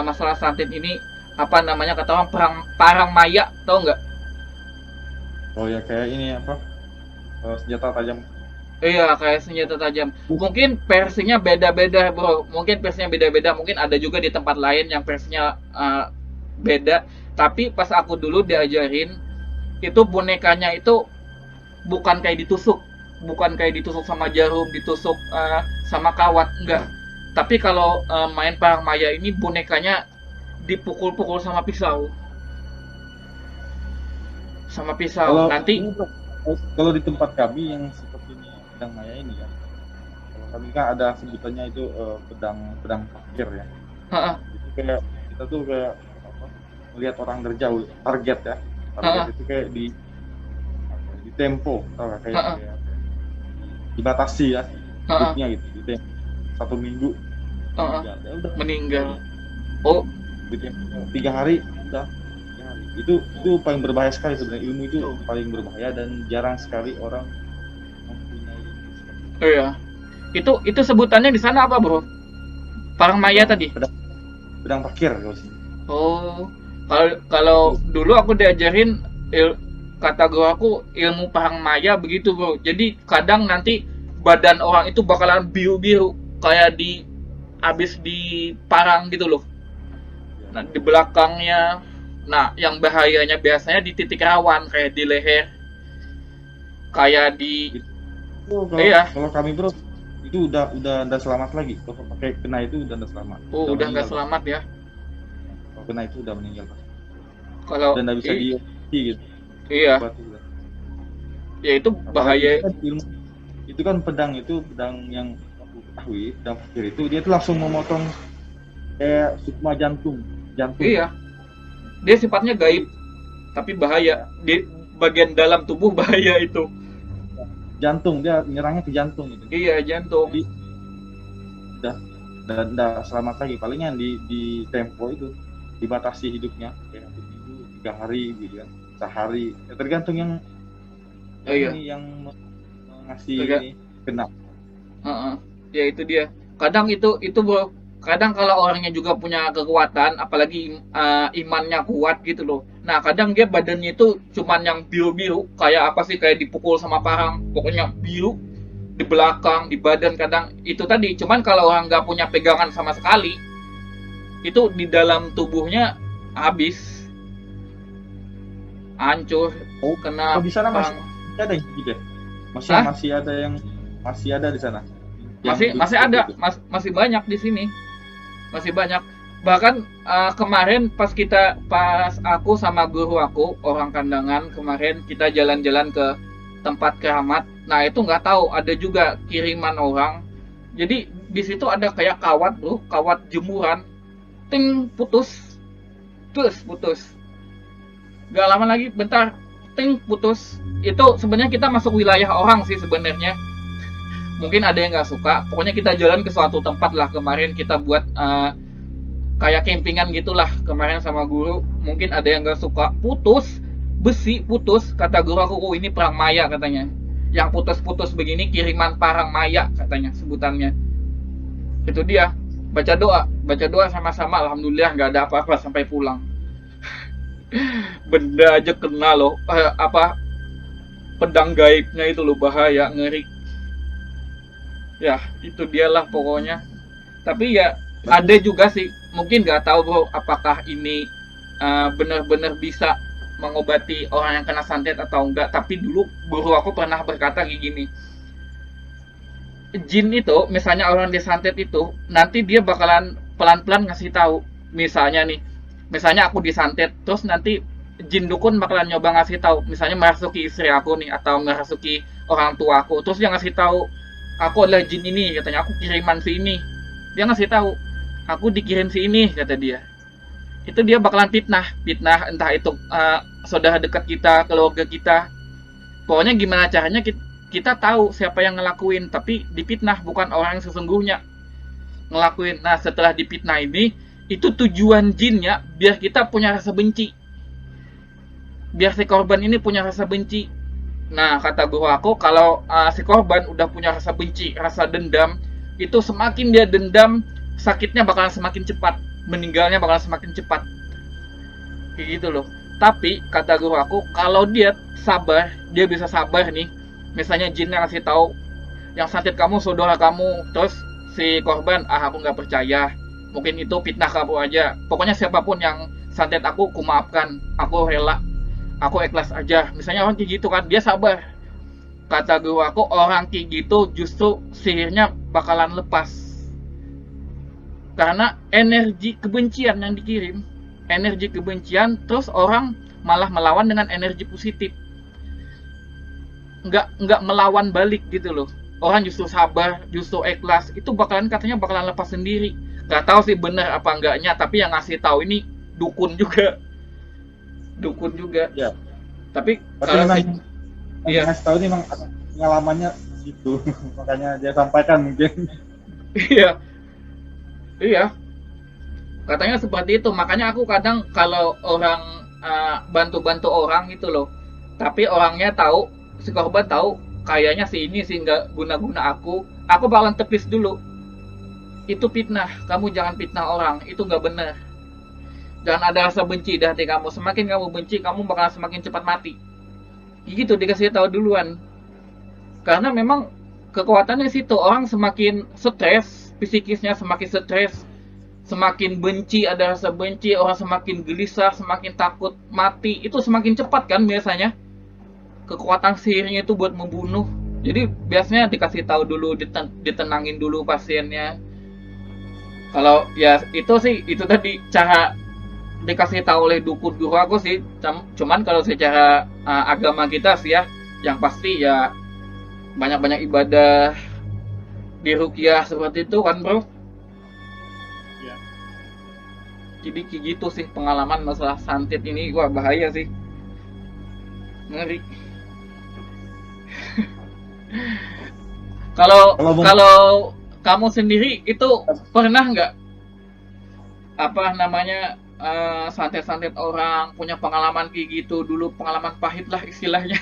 masalah santet ini, apa namanya, kata orang parang maya, tau nggak? Oh ya kayak ini apa? Senjata tajam. Iya, kayak senjata tajam. Mungkin versinya beda-beda, bro. Mungkin versinya beda-beda. Mungkin ada juga di tempat lain yang versinya beda. Tapi pas aku dulu diajarin, itu bonekanya itu bukan kayak ditusuk, sama jarum, ditusuk sama kawat, enggak. Tapi kalau main parang maya ini bonekanya dipukul-pukul sama pisau, Kalau nanti. ini bro, kalau di tempat kami yang seperti ini pedang maya ini kan, kalau kami kan ada sebutannya itu pedang pedang parkir ya. Heeh, Itu kayak kita tuh kayak apa? Melihat orang dari jauh, target ya. Target heeh, itu kayak di apa, di tempo, tau gak? Kayak, heeh, kayak apa ya, dibatasi ya heeh, hidupnya gitu. Di tempo 1 minggu heeh, meninggal. Ya udah itu meninggal. aja. Oh, Di tempo 3 hari udah 3 hari. Itu paling berbahaya sekali sebenarnya, ilmu itu paling berbahaya dan jarang sekali orang mempunyai ilmu seperti itu. iya. Itu sebutannya di sana apa, Bro? Parang maya Pedang tadi. pedang pedang parkir kalau sini. Oh, kalau kalau Itu dulu aku diajarin kata guru aku ilmu parang maya begitu, Bro. Jadi kadang nanti badan orang itu bakalan biru-biru kayak di habis diparang gitu loh. ya. Nah, di belakangnya. Nah, yang bahayanya biasanya di titik rawan kayak di leher, kayak di Itu kalau iya. kalau kami bro itu udah selamat lagi. Kalau pakai kena itu udah selamat, Oh, udah udah nggak meninggal pasti. selamat ya. Kalau kena itu udah meninggal pasti. Kalau Dan nggak bisa diobati gitu, iya, obati udah. ya itu Apalagi bahaya. itu kan pedang yang aku ketahui, pedang fakir itu dia tuh langsung memotong kayak sukma jantung, jantung. Iya, dia sifatnya gaib tapi bahaya. Ya, Di bagian dalam tubuh bahaya itu. jantung dia menyerangnya ke jantung gitu. Iya, jantung. Jadi udah dan udah selamat lagi. Palingnya di tempo itu dibatasi hidupnya kayak 1 minggu, 3 hari gitu kan, sehari. Ya, tergantung Oh, yang iya. ini yang ngasih Enggak. ini kena. Heeh. Ya itu dia. Kadang itu bro. Kadang kalau orangnya juga punya kekuatan, apalagi imannya kuat gitu loh. Nah, kadang dia badannya itu cuman yang biru-biru, kayak apa sih, kayak dipukul sama parang. Pokoknya biru di belakang, di badan kadang itu tadi. Cuman kalau orang nggak punya pegangan sama sekali, itu di dalam tubuhnya habis, hancur, Oh, oh kena di sana masih parang. ada yang gitu ya? Hah? Masih ada yang masih ada di sana yang Masih hidup masih seperti ada, itu. masih banyak di sini. Masih banyak. Bahkan kemarin pas aku sama guru aku orang kandangan, kemarin kita jalan-jalan ke tempat keramat. Nah, itu nggak tahu ada juga kiriman orang. Jadi di situ ada kayak kawat, bro, kawat jemuran, ting, putus, terus putus. Gak lama lagi, bentar, ting, putus. Itu sebenarnya kita masuk wilayah orang sih sebenarnya. Mungkin ada yang nggak suka. Pokoknya kita jalan ke suatu tempat lah, kemarin kita buat kayak campingan gitulah kemarin sama guru. Mungkin ada yang gak suka, putus, besi putus, kata guru aku. Oh, ini perang maya katanya, yang putus-putus begini kiriman parang maya katanya sebutannya. Itu dia, baca doa sama-sama, alhamdulillah nggak ada apa-apa sampai pulang. Benda aja kena loh, apa, pedang gaibnya itu loh, bahaya, ngeri. Ya itu dialah pokoknya. Tapi ya Berarti ada juga sih, mungkin nggak tahu bro apakah ini benar-benar bisa mengobati orang yang kena santet atau enggak. Tapi dulu guru aku pernah berkata kayak gini, jin itu misalnya orang disantet itu nanti dia bakalan pelan-pelan ngasih tahu. Misalnya aku disantet, terus nanti jin dukun bakalan nyoba ngasih tahu, misalnya merasuki istri aku nih atau merasuki orang tua aku, terus dia ngasih tahu, aku adalah jin ini katanya, aku kiriman si ini. Dia ngasih tahu, aku dikirim si ini kata dia. Itu dia bakalan fitnah entah itu saudara dekat kita, keluarga kita. Pokoknya gimana caranya kita tahu siapa yang ngelakuin, tapi dipitnah bukan orang yang sesungguhnya ngelakuin. Nah, setelah dipitnah ini, itu tujuan jinnya biar kita punya rasa benci, biar si korban ini punya rasa benci. Nah, kata guru aku, kalau si korban udah punya rasa benci, rasa dendam, itu semakin dia dendam, sakitnya bakalan semakin cepat, meninggalnya bakalan semakin cepat. Kayak gitu loh. Tapi kata guru aku, kalau dia sabar, dia bisa sabar nih. Misalnya jinnya ngasih tahu, yang santet kamu saudara kamu, terus si korban, aku nggak percaya, mungkin itu fitnah kamu aja. Pokoknya siapapun yang santet aku maafkan, aku rela. aku ikhlas aja. Misalnya orang kayak gitu kan, dia sabar. Kata guru aku, orang kayak gitu justru sihirnya bakalan lepas. Karena energi kebencian yang dikirim, energi kebencian, terus orang malah melawan dengan energi positif. Nggak melawan balik gitu loh. Orang justru sabar, justru ikhlas, itu katanya bakalan lepas sendiri. Nggak tahu sih bener apa enggaknya, tapi yang ngasih tahu ini dukun juga, dukun juga. Ya, Tapi berarti kalau memang sih, yang iya, ngasih tahu ini memang pengalamannya gitu. Makanya dia sampaikan mungkin. iya, iya, katanya seperti itu. Makanya aku kadang kalau orang bantu-bantu orang gitu loh, tapi orangnya tahu, si korban tahu kayaknya si ini sih nggak guna-guna aku bakalan tepis dulu. Itu fitnah, kamu jangan fitnah orang, itu nggak benar. Jangan ada rasa benci di hati kamu, semakin kamu benci kamu bakal semakin cepat mati. Gitu dikasih tahu duluan. Karena memang kekuatannya situ, orang semakin stres, psikisnya semakin stres, semakin benci, ada rasa benci, orang semakin gelisah, semakin takut mati, itu semakin cepat kan biasanya. Kekuatan sihirnya itu buat membunuh. Jadi biasanya dikasih tahu dulu, ditenangin dulu pasiennya. Kalau ya itu sih, itu tadi cara dikasih tahu oleh dukun guru aku sih. Cuman kalau secara agama kita sih ya, yang pasti ya banyak-banyak ibadah di rukiah seperti itu kan bro. Ya. Jadi kayak gitu sih pengalaman masalah santet ini, wah bahaya sih, ngeri. Kalau Kalau kalau kamu sendiri itu pernah nggak apa namanya santet-santet orang, punya pengalaman kayak gitu dulu, pengalaman pahit lah istilahnya?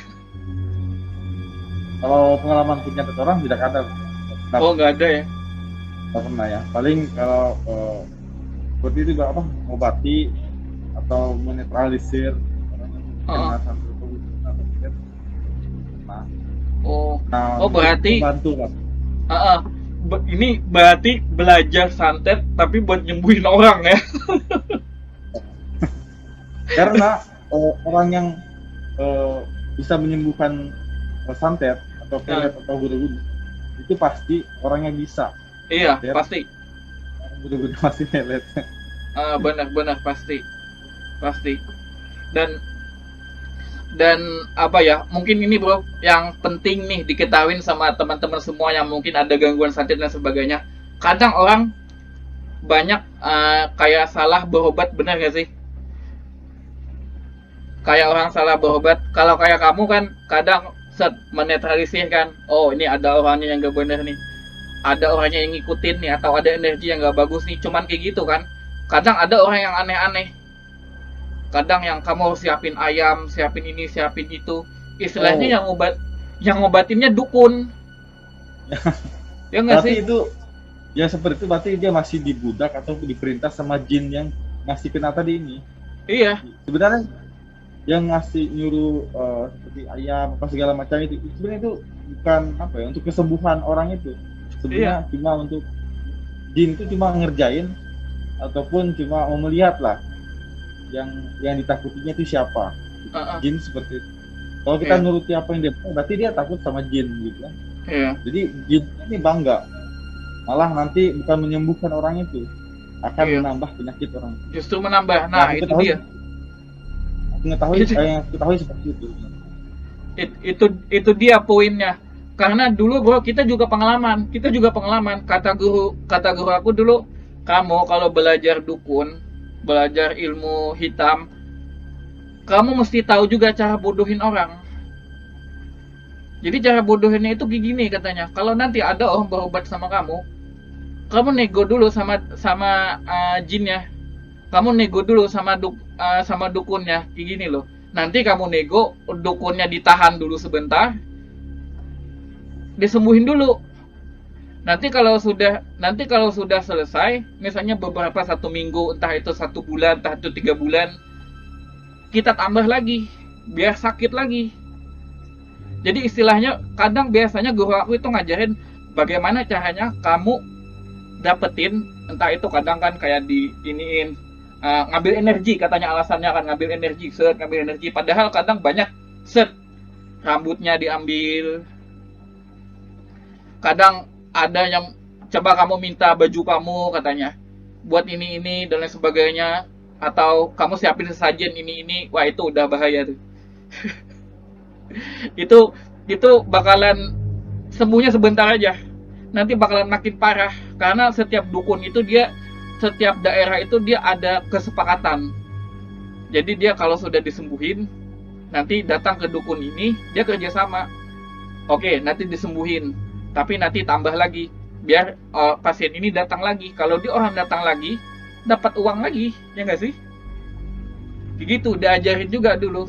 kalau pengalaman punya orang tidak ada. Oh nggak ada ya? Nggak pernah ya. Paling kalau seperti itu juga apa mengobati atau menetralisir orang yang kena Heeh. santet tersebut. Nah, Oh, nah oh berarti membantu kan. heeh. Ini berarti belajar santet tapi buat nyembuhin orang ya? Karena orang yang eh, bisa menyembuhkan santet atau Nah, pelet atau guru-guru itu pasti orangnya bisa. iya Santet, pasti. guru-guru masih pelet. Benar-benar pasti, pasti. Dan apa ya, mungkin ini bro yang penting nih diketahuin sama teman-teman semua yang mungkin ada gangguan santet dan sebagainya. Kadang orang banyak kayak salah berobat, benar gak sih? Kayak orang salah berobat. Kalau kayak kamu kan kadang set menetralisir kan, oh ini ada orangnya yang gak bener nih, ada orangnya yang ngikutin nih, atau ada energi yang gak bagus nih, cuman kayak gitu kan. Kadang ada orang yang aneh-aneh, kadang yang kamu harus siapin ayam, siapin ini, siapin itu, istilahnya Oh, yang ngobatinnya dukun, ya nggak sih? berarti itu ya seperti itu berarti dia masih dibudak atau diperintah sama jin yang ngasih kena tadi ini. Iya, Sebenarnya yang ngasih nyuruh seperti ayam apa segala macam itu sebenarnya itu bukan apa ya untuk kesembuhan orang itu. iya, Sebenarnya cuma untuk jin itu cuma ngerjain ataupun cuma mau melihat lah yang ditakutinya itu siapa. uh-uh. Jin seperti itu. Kalau kita Iya, nuruti apa yang dia bilang, berarti dia takut sama jin gitu kan. iya, Jadi jin ini bangga, malah nanti bukan menyembuhkan orang itu, akan iya, menambah penyakit orang. justru menambah. Yang Nah aku itu ketahui, dia. itu yang aku ketahui seperti itu. itu dia poinnya. Karena dulu bro kita juga pengalaman, kata guru aku dulu, kamu kalau belajar dukun, belajar ilmu hitam, kamu mesti tahu juga cara bodohin orang. Jadi cara bodohinnya itu gini katanya, kalau nanti ada orang berobat sama kamu nego dulu sama sama jinnya, kamu nego dulu sama sama dukunnya, kayak gini loh. Nanti kamu nego, dukunnya ditahan dulu sebentar, disembuhin dulu. Nanti kalau sudah selesai, misalnya beberapa 1 minggu, entah itu 1 bulan, entah itu 3 bulan, kita tambah lagi, biar sakit lagi. Jadi istilahnya kadang biasanya guru aku itu ngajarin bagaimana caranya kamu dapetin, entah itu kadang kan kayak di iniin ngambil energi, katanya alasannya kan ngambil energi, ngambil energi, padahal kadang banyak rambutnya diambil, kadang ada yang coba kamu minta baju kamu katanya buat ini dan lain sebagainya, atau kamu siapin sesajen ini, wah itu udah bahaya tuh. itu itu bakalan sembuhnya sebentar aja, nanti bakalan makin parah, karena setiap dukun itu dia, setiap daerah itu dia ada kesepakatan. Jadi dia kalau sudah disembuhin, nanti datang ke dukun ini, dia kerjasama. Oke, nanti disembuhin, tapi nanti tambah lagi, biar pasien ini datang lagi. Kalau dia orang datang lagi, dapat uang lagi, ya nggak sih? Begitu, diajarin juga dulu.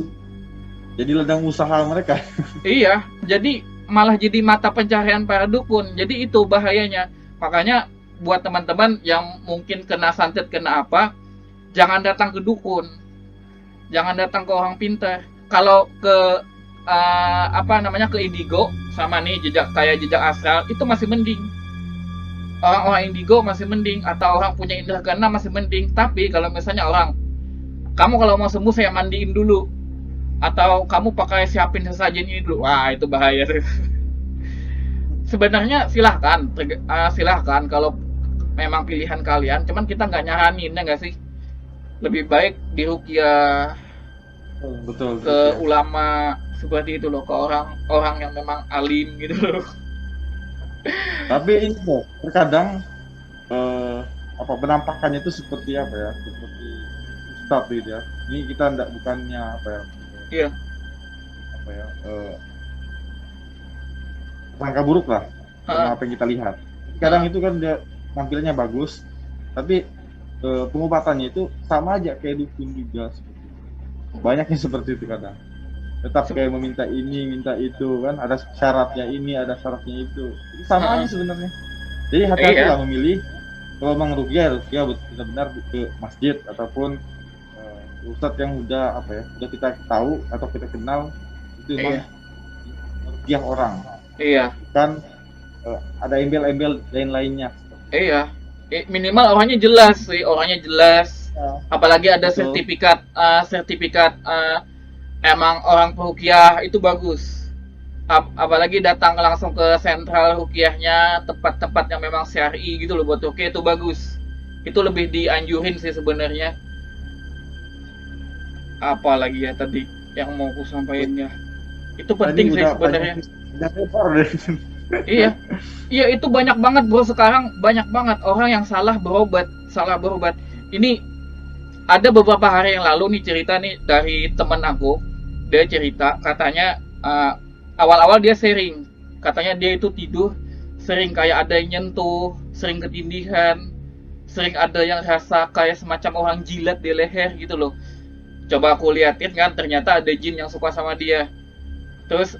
Jadi ladang usaha mereka. Iya, jadi malah jadi mata pencaharian para dukun. Jadi itu bahayanya. Makanya buat teman-teman yang mungkin kena santet, kena apa, jangan datang ke dukun, jangan datang ke orang pintar. Kalau ke apa namanya, ke indigo sama nih jejak kayak jejak astral itu masih mending. Orang-orang indigo masih mending, atau orang punya indera keenam masih mending. Tapi kalau misalnya orang, kamu kalau mau sembuh saya mandiin dulu, atau kamu pakai siapin sesajen ini dulu, wah itu bahaya tuh. Sebenarnya silahkan, silahkan kalau memang pilihan kalian, cuman kita nggak nyaranin, ya nggak sih? Lebih baik diruqyah Betul, ke ya. ulama seperti itu loh, ke orang-orang yang memang alim gitu loh. Tapi ini loh, terkadang apa penampakannya itu seperti apa ya? Seperti ustadz gitu ya. Ini kita bukannya apa ya? Iya. Apa ya? Sangka buruk lah sama Heeh. apa yang kita lihat. Kadang itu kan dia tampilannya bagus, tapi pengobatannya itu sama aja kayak dukun juga seperti itu. Banyak yang seperti itu kadang. Tetap kayak meminta ini, minta itu kan, ada syaratnya ini, ada syaratnya itu. Itu sama aja sebenarnya. Jadi hati-hatilah memilih. Kalau memang ruqyah benar-benar ke masjid ataupun ustadz yang udah apa ya, udah kita tahu atau kita kenal, itu memang ruqyah orang. Iya. Kan ada embel-embel lain-lainnya. Iya. Minimal orangnya jelas sih, orangnya jelas. Ya, Apalagi ada betul. sertifikat emang orang peruqyah, itu bagus. Apalagi datang langsung ke sentral ruqyahnya, tempat-tempat yang memang syar'i gitu loh buat ruqyah, itu bagus. Itu lebih dianjurin sih sebenarnya. Apalagi ya tadi yang mau aku sampaikan ya. Itu penting sih sebenarnya. Iya. Iya, itu banyak banget bro, sekarang banyak banget orang yang salah berobat. Ini ada beberapa hari yang lalu nih cerita nih dari temen aku. Dia cerita katanya awal-awal dia sharing, katanya dia itu tidur sering kayak ada yang nyentuh, sering ketindihan, sering ada yang rasa kayak semacam orang jilat di leher gitu loh. Coba aku liatin kan, ternyata ada jin yang suka sama dia. Terus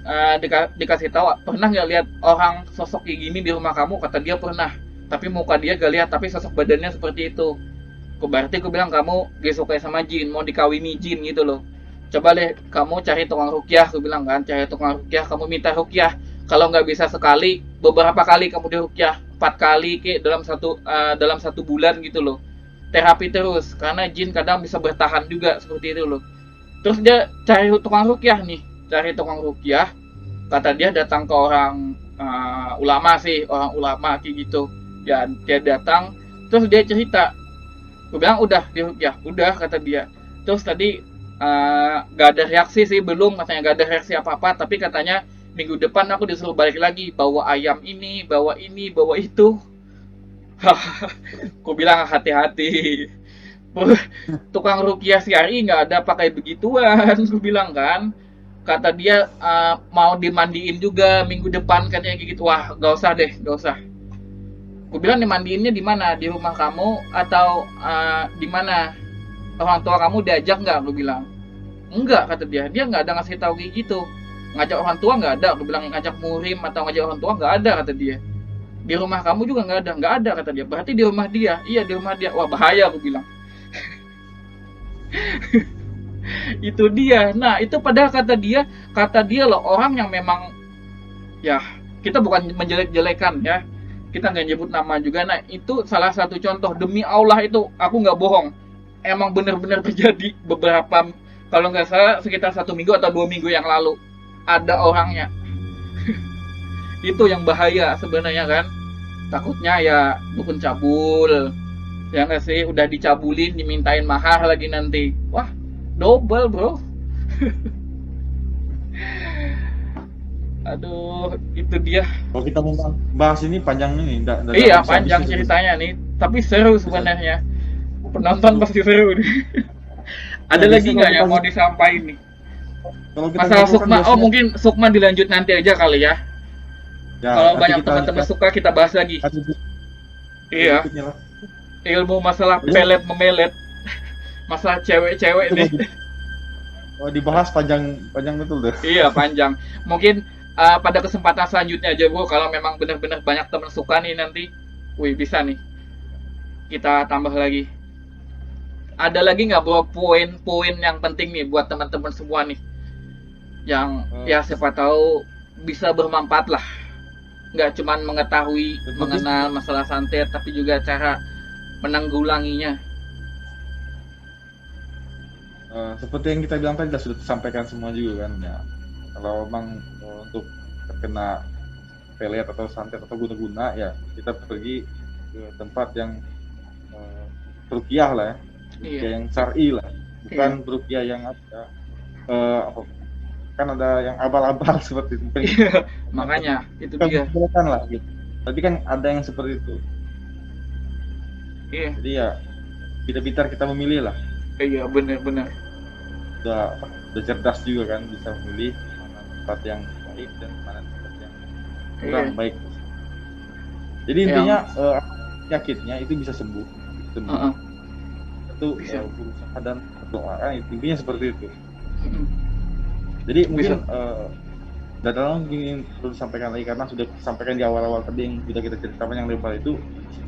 dikasih tahu, pernah nggak lihat orang sosok kayak gini di rumah kamu? Kata dia pernah, tapi muka dia gak lihat, tapi sosok badannya seperti itu. Berarti aku bilang kamu disukai sama jin, mau dikawini jin gitu loh. Coba deh kamu cari tukang ruqyah, aku bilang kan, cari tukang ruqyah, kamu minta ruqyah. Kalau nggak bisa sekali, beberapa kali kamu di ruqyah, 4 kali ke dalam satu bulan gitu loh. Terapi terus, karena jin kadang bisa bertahan juga seperti itu loh. Terus dia cari tukang ruqyah nih, cari tukang ruqyah. Kata dia datang ke orang ulama sih, orang ulama kayak gitu. Ya dia datang, terus dia cerita. Gue bilang udah di ruqyah, udah kata dia. Terus tadi gak ada reaksi sih, belum, katanya gak ada reaksi apa-apa, tapi katanya minggu depan aku disuruh balik lagi, bawa ayam ini, bawa itu. Aku bilang hati-hati. Tukang ruqyah syar'i nggak ada pakai begituan, gue bilang kan. Kata dia mau dimandiin juga minggu depan katanya gitu. Wah, gak usah deh, gak usah. Gue bilang dimandiinnya di mana? Di rumah kamu atau di mana? Orang tua kamu diajak nggak? Gue bilang. Enggak, kata dia. Dia nggak ada ngasih tahu kayak gitu. Ngajak orang tua nggak ada. Gue bilang ngajak murim atau ngajak orang tua nggak ada, kata dia. Di rumah kamu juga nggak ada, kata dia. Berarti di rumah dia. Iya, di rumah dia. Wah, bahaya, gue bilang. Itu dia. Nah, itu padahal kata dia loh, orang yang memang, ya kita bukan menjelek-jelekan ya, kita nggak nyebut nama juga. Nah, itu salah satu contoh, demi Allah itu aku nggak bohong, emang benar-benar terjadi beberapa, kalau nggak salah sekitar 1 minggu atau 2 minggu yang lalu ada orangnya. Itu yang bahaya sebenarnya kan. Takutnya ya dukun cabul, ya nggak sih, udah dicabulin dimintain mahar lagi nanti, wah double bro. Aduh, itu dia. Kalau kita mau bahas ini panjang ini, nggak Iya, habis-habis panjang ini sebenarnya. ceritanya nih, tapi seru Bisa. sebenarnya. Penonton Tuh. pasti seru nih. Ya Ada lagi biasanya nggak yang mau disampaikan nih? kalau kita Masalah ngobrol kan Sukma, oh biasanya mungkin Sukma dilanjut nanti aja kali ya. ya Kalau nanti banyak kita teman-teman lanjutkan suka kita bahas lagi. Iya, berikutnya lah. ilmu masalah Jadi pelet memelet, masalah cewek-cewek itu nih. kalau dibahas panjang panjang betul deh. Iya, panjang. Mungkin pada kesempatan selanjutnya aja bro, kalau memang benar-benar banyak teman suka nih nanti, wih bisa nih kita tambah lagi. Ada lagi nggak bro poin-poin yang penting nih buat teman-teman semua nih, yang Eh, ya siapa tahu bisa bermanfaat lah, nggak cuman mengetahui yang penting mengenal masalah santet tapi juga cara menanggulanginya. seperti yang kita bilang tadi sudah disampaikan semua juga kan ya. Kalau memang untuk terkena pelet atau santet atau guna-guna ya kita pergi ke tempat yang eh, ruqyah lah ya, Iya, ruqyah yang syar'i lah, bukan iya, ruqyah yang apa, apa kan ada yang abal-abal seperti itu. iya, makanya itu Bukan dia. memperbolehkan lah gitu. Tapi kan ada yang seperti itu. Iya, Jadi ya pintar-pintar kita memilih lah. iya, benar-benar. Udah cerdas juga kan bisa memilih mana tempat yang baik dan mana tempat yang Iya, kurang baik. Jadi intinya yang penyakitnya itu bisa sembuh, sembuh. uh-uh, Itu bisa. berusaha dan berdoa kan intinya seperti itu. Mm-mm. Jadi mungkin Bisa. dalam ingin perlu disampaikan lagi karena sudah disampaikan di awal-awal tadi yang sudah kita ceritakan yang lebar itu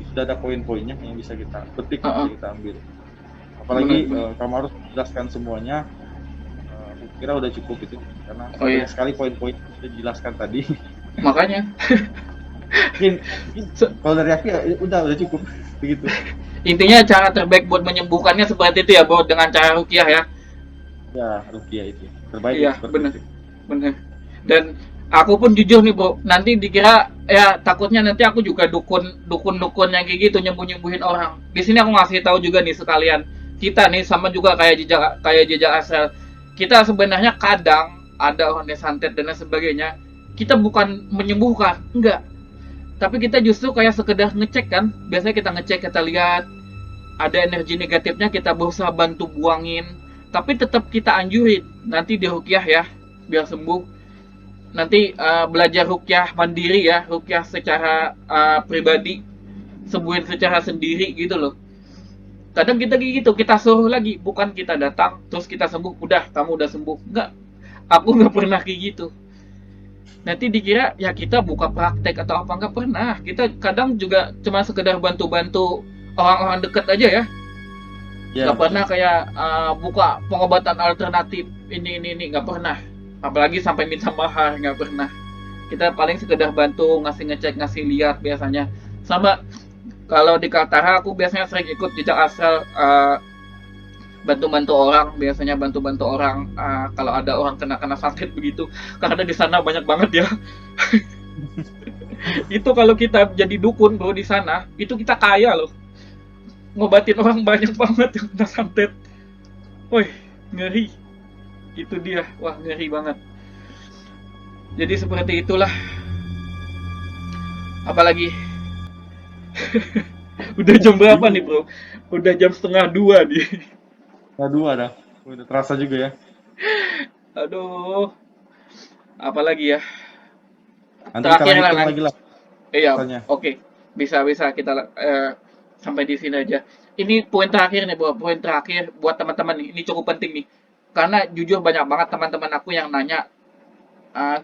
sudah ada poin-poinnya yang bisa kita petik, Uh-uh. bisa kita ambil. Apalagi Benar-benar. kamu harus jelaskan semuanya. Aku kira udah cukup itu karena Oh iya, banyak sekali poin-poin yang sudah dijelaskan tadi. makanya. mungkin Se- kalau dari aku ya udah cukup begitu. Intinya cara terbaik buat menyembuhkannya seperti itu ya bro, dengan cara rukiah ya. Ya rupiah itu terbaik itu Iya, seperti benar, itu. benar. Dan aku pun jujur nih bro, nanti dikira ya takutnya nanti aku juga dukun yang kayak gitu nyembuhin orang. Di sini aku ngasih tahu juga nih sekalian, kita nih sama juga kayak jejak asal. Kita sebenarnya kadang ada orang yang santet dan lain sebagainya. Kita bukan menyembuhkan, enggak. Tapi kita justru kayak sekedar ngecek kan. Biasanya kita ngecek, kita lihat ada energi negatifnya, kita berusaha bantu buangin. Tapi tetap kita anjurin nanti di rukyah ya, biar sembuh. Nanti belajar rukyah mandiri ya, rukyah secara pribadi, sembuhin secara sendiri gitu loh. Kadang kita gitu, kita suruh lagi, bukan kita datang terus kita sembuh, udah kamu udah sembuh. Enggak, aku nggak pernah kayak gitu. Nanti dikira ya kita buka praktek atau apa, nggak pernah. Kita kadang juga cuma sekedar bantu-bantu orang-orang dekat aja ya. Ya Nggak pernah betul. kayak buka pengobatan alternatif ini nggak pernah. Apalagi sampai minta mahar, nggak pernah. Kita paling sekedar bantu, ngasih ngecek, ngasih lihat biasanya. Sama kalau di Kaltara aku biasanya sering ikut jejak asal, bantu-bantu orang, biasanya bantu-bantu orang kalau ada orang kena sakit begitu, karena di sana banyak banget ya. Itu kalau kita jadi dukun bro di sana, itu kita kaya loh, ngobatin orang banyak banget yang kena santet. Woi, ngeri. Itu dia, wah ngeri banget. Jadi seperti itulah. Apalagi udah jam berapa nih Bingung. bro? Udah jam setengah dua nih. Nah, dua dah. Udah terasa juga ya. Aduh, apalagi ya? Nanti kita Terakhir lah lanjutkan nanti. lagi lah Iya, rasanya. oke. Bisa kita sampai di sini aja. Ini poin terakhir nih, bro. Poin terakhir buat teman-teman nih. Ini cukup penting nih. Karena jujur banyak banget teman-teman aku yang nanya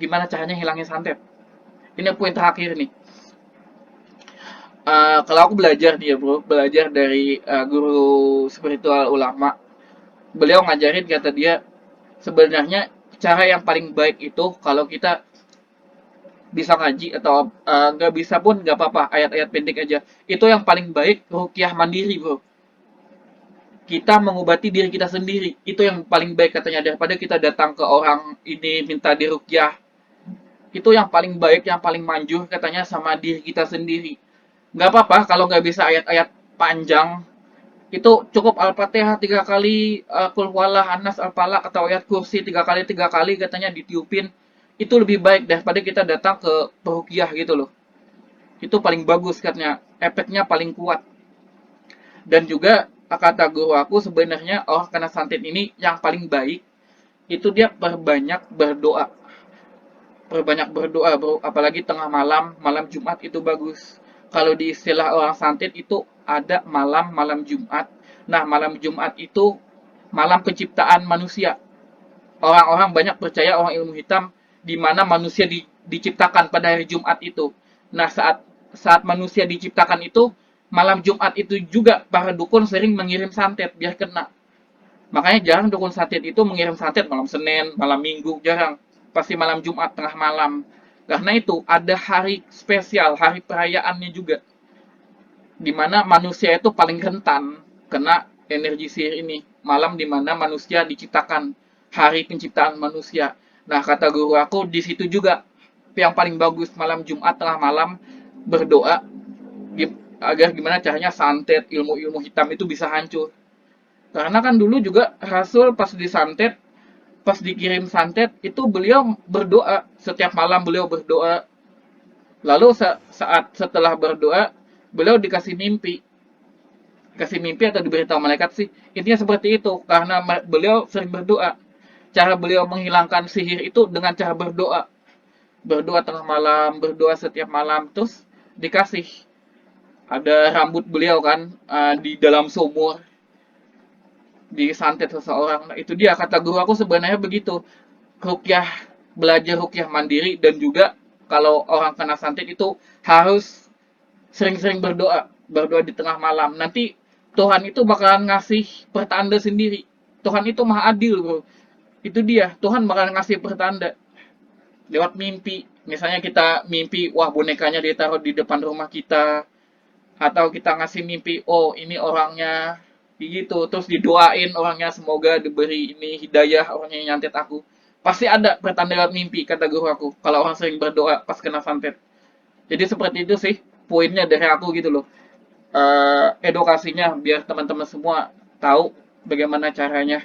gimana caranya hilangin santet. Ini poin terakhir nih. Kalau aku belajar nih ya, bro, belajar dari guru spiritual ulama. Beliau ngajarin kata dia sebenarnya cara yang paling baik itu kalau kita bisa ngaji atau nggak bisa pun nggak apa-apa, ayat-ayat pendek aja, itu yang paling baik rukiah mandiri bro. kita mengobati diri kita sendiri. Itu yang paling baik katanya, daripada kita datang ke orang ini minta diruqyah. Itu yang paling baik, yang paling manjur katanya sama diri kita sendiri. Nggak apa-apa kalau nggak bisa ayat-ayat panjang, itu cukup Al-Fatihah 3 kali, Qul huwallah, Anas, Al-Falaq, atau ayat kursi 3 kali katanya ditiupin. Itu lebih baik daripada kita datang ke peruqyah gitu loh. Itu paling bagus katanya, efeknya paling kuat. Dan juga kata guru aku, sebenarnya orang kena santet ini yang paling baik itu dia perbanyak berdoa. Perbanyak berdoa, bro. Apalagi tengah malam, malam Jumat itu bagus. Kalau di istilah orang santet itu ada malam-malam Jumat. Nah, malam Jumat itu malam penciptaan manusia. Orang-orang banyak percaya, orang ilmu hitam, di mana manusia diciptakan pada hari Jumat itu. Nah, saat saat manusia diciptakan itu, malam Jumat itu juga para dukun sering mengirim santet biar kena. Makanya jarang dukun santet itu mengirim santet malam Senin, malam Minggu, jarang. Pasti malam Jumat, tengah malam. Karena itu ada hari spesial, hari perayaannya juga. Di mana manusia itu paling rentan kena energi sihir ini. Malam di mana manusia diciptakan, hari penciptaan manusia. Nah, kata guru aku, di situ juga yang paling bagus malam Jumat tengah malam berdoa agar gimana caranya santet, ilmu-ilmu hitam itu bisa hancur. Karena kan dulu juga Rasul pas disantet, pas dikirim santet, itu beliau berdoa. Setiap malam beliau berdoa. Lalu saat setelah berdoa, beliau dikasih mimpi. Kasih mimpi atau diberitahu malaikat sih. Intinya seperti itu. Karena beliau sering berdoa. Cara beliau menghilangkan sihir itu dengan cara berdoa. Berdoa tengah malam, berdoa setiap malam. Terus dikasih. Ada rambut beliau kan di dalam sumur, disantet seseorang. Nah, itu dia kata guru aku sebenarnya begitu. Rukyah, belajar rukyah mandiri, dan juga kalau orang kena santet itu harus sering-sering berdoa. Berdoa di tengah malam. Nanti Tuhan itu bakalan ngasih pertanda sendiri. Tuhan itu maha adil, bro. Itu dia. Tuhan bakalan ngasih pertanda lewat mimpi. Misalnya kita mimpi, wah bonekanya ditaruh di depan rumah kita, atau kita ngasih mimpi, oh ini orangnya gitu, terus didoain orangnya semoga diberi ini hidayah, orangnya yang nyantet aku, pasti ada pertanda lewat mimpi kata guru aku kalau orang sering berdoa pas kena santet. Jadi seperti itu sih poinnya dari aku gitu loh. Edukasinya biar teman-teman semua tahu bagaimana caranya,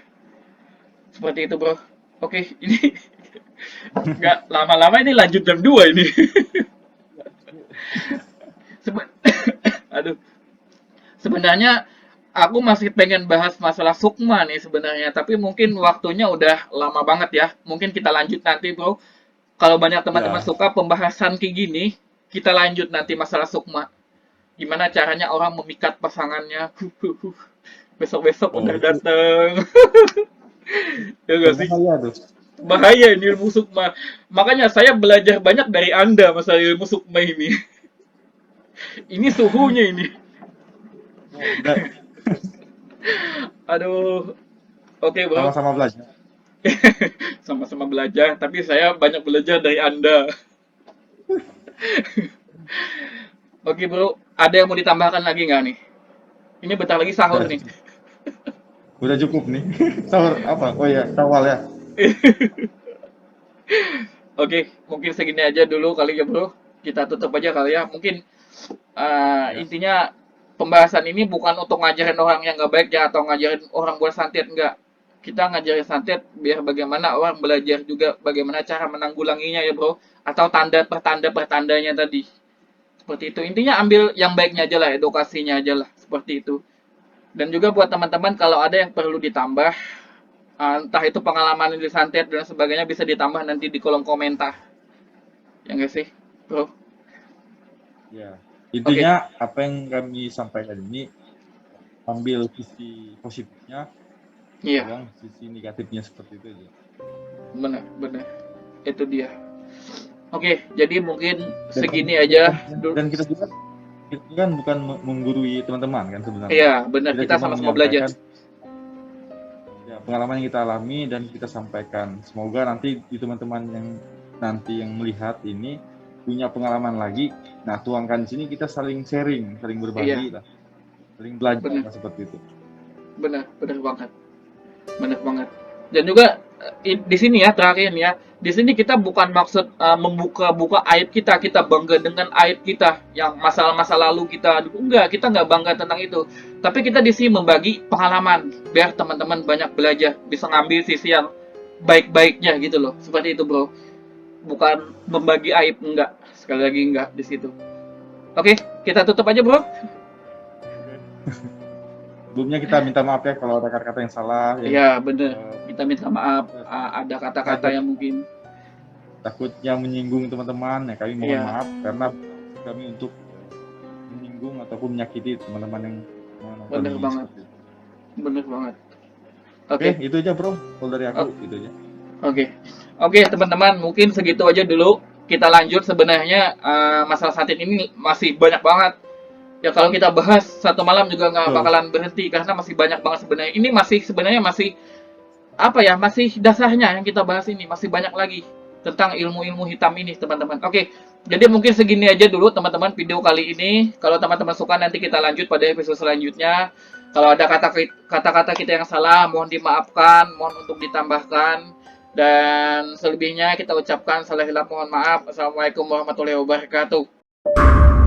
seperti itu bro. Oke, ini nggak lama-lama, ini lanjut jam 2 ini. Aduh, sebenarnya aku masih pengen bahas masalah Sukma nih sebenarnya, tapi mungkin waktunya udah lama banget ya. Mungkin kita lanjut nanti, Bro. Kalau banyak teman-teman Ya, suka pembahasan kayak gini, kita lanjut nanti masalah Sukma. Gimana caranya orang memikat pasangannya. Besok-besok udah oh itu dateng. Ya gak sih? berbahaya tuh. Bahaya ini ilmu Sukma. Makanya saya belajar banyak dari Anda masalah ilmu Sukma ini. Ini suhunya ini. Oh, udah Aduh. Oke, Bro. sama-sama belajar. Sama-sama belajar, tapi saya banyak belajar dari Anda. Oke bro, ada yang mau ditambahkan lagi nggak nih? Ini bentar lagi sahur Udah nih. cukup. Udah cukup nih. Sahur apa? Oh ya, Syawal ya. Oke, mungkin segini aja dulu kali ya bro. Kita tutup aja kali ya. Mungkin Ya. intinya pembahasan ini bukan untuk ngajarin orang yang nggak baik ya, atau ngajarin orang buat santet, nggak. Kita ngajarin santet biar bagaimana orang belajar juga bagaimana cara menanggulanginya ya bro. Atau tanda pertanda-pertandanya tadi. Seperti itu. Intinya ambil yang baiknya aja lah, edukasinya aja lah. Seperti itu. Dan juga buat teman-teman kalau ada yang perlu ditambah, entah itu pengalaman di santet dan sebagainya, bisa ditambah nanti di kolom komentar. Ya nggak sih, bro? Ya. Oke, Intinya apa yang kami sampaikan ini ambil sisi positifnya, iya, buang sisi negatifnya seperti itu aja. benar, benar. Itu dia. Oke, jadi mungkin Dan, segini aja dan, dulu. dan kita kan bukan menggurui teman-teman kan sebenarnya. Iya, benar. Kita Kita cuma sama-sama belajar. menyampaikan ya pengalaman yang kita alami dan kita sampaikan. Semoga nanti di teman-teman yang nanti yang melihat ini punya pengalaman lagi. Nah, tuangkan di sini kita saling sharing, saling Iya, berbagi lah, saling belajar benar. lah seperti itu. benar, benar banget. Benar banget. Dan juga di sini ya terakhir nih ya, di sini kita bukan maksud membuka-buka aib kita, kita bangga dengan aib kita yang masalah-masa lalu kita. Enggak, kita nggak bangga tentang itu. Tapi kita di sini membagi pengalaman biar teman-teman banyak belajar, bisa ngambil sisi yang baik-baiknya gitu loh. Seperti itu, Bro. Bukan membagi aib, enggak. Sekali lagi enggak di situ. Oke, kita tutup aja, Bro. Oke. Sebelumnya kita minta maaf ya kalau ada kata-kata yang salah ya. Iya, bener. Eh, Kita minta maaf. Ada kata-kata Sengaja yang mungkin. takutnya menyinggung teman-teman ya, kami mohon Iya, maaf karena kami untuk menyinggung ataupun menyakiti teman-teman yang menonton bener ini banget. seperti itu. Bener banget. Oke, Oke. itu aja bro. Kalau dari aku O- itu aja. Oke. Oke, teman-teman, mungkin segitu aja dulu. Kita lanjut sebenarnya masalah saat ini masih banyak banget. Ya kalau kita bahas satu malam juga nggak Betul. bakalan berhenti karena masih banyak banget sebenarnya. Ini masih sebenarnya masih apa ya, masih dasarnya yang kita bahas ini, masih banyak lagi tentang ilmu-ilmu hitam ini teman-teman. Oke, jadi mungkin segini aja dulu teman-teman video kali ini. Kalau teman-teman suka nanti kita lanjut pada episode selanjutnya. Kalau ada kata-kata kita yang salah mohon dimaafkan, mohon untuk ditambahkan, dan selebihnya kita ucapkan salah hilap mohon maaf. Assalamualaikum warahmatullahi wabarakatuh.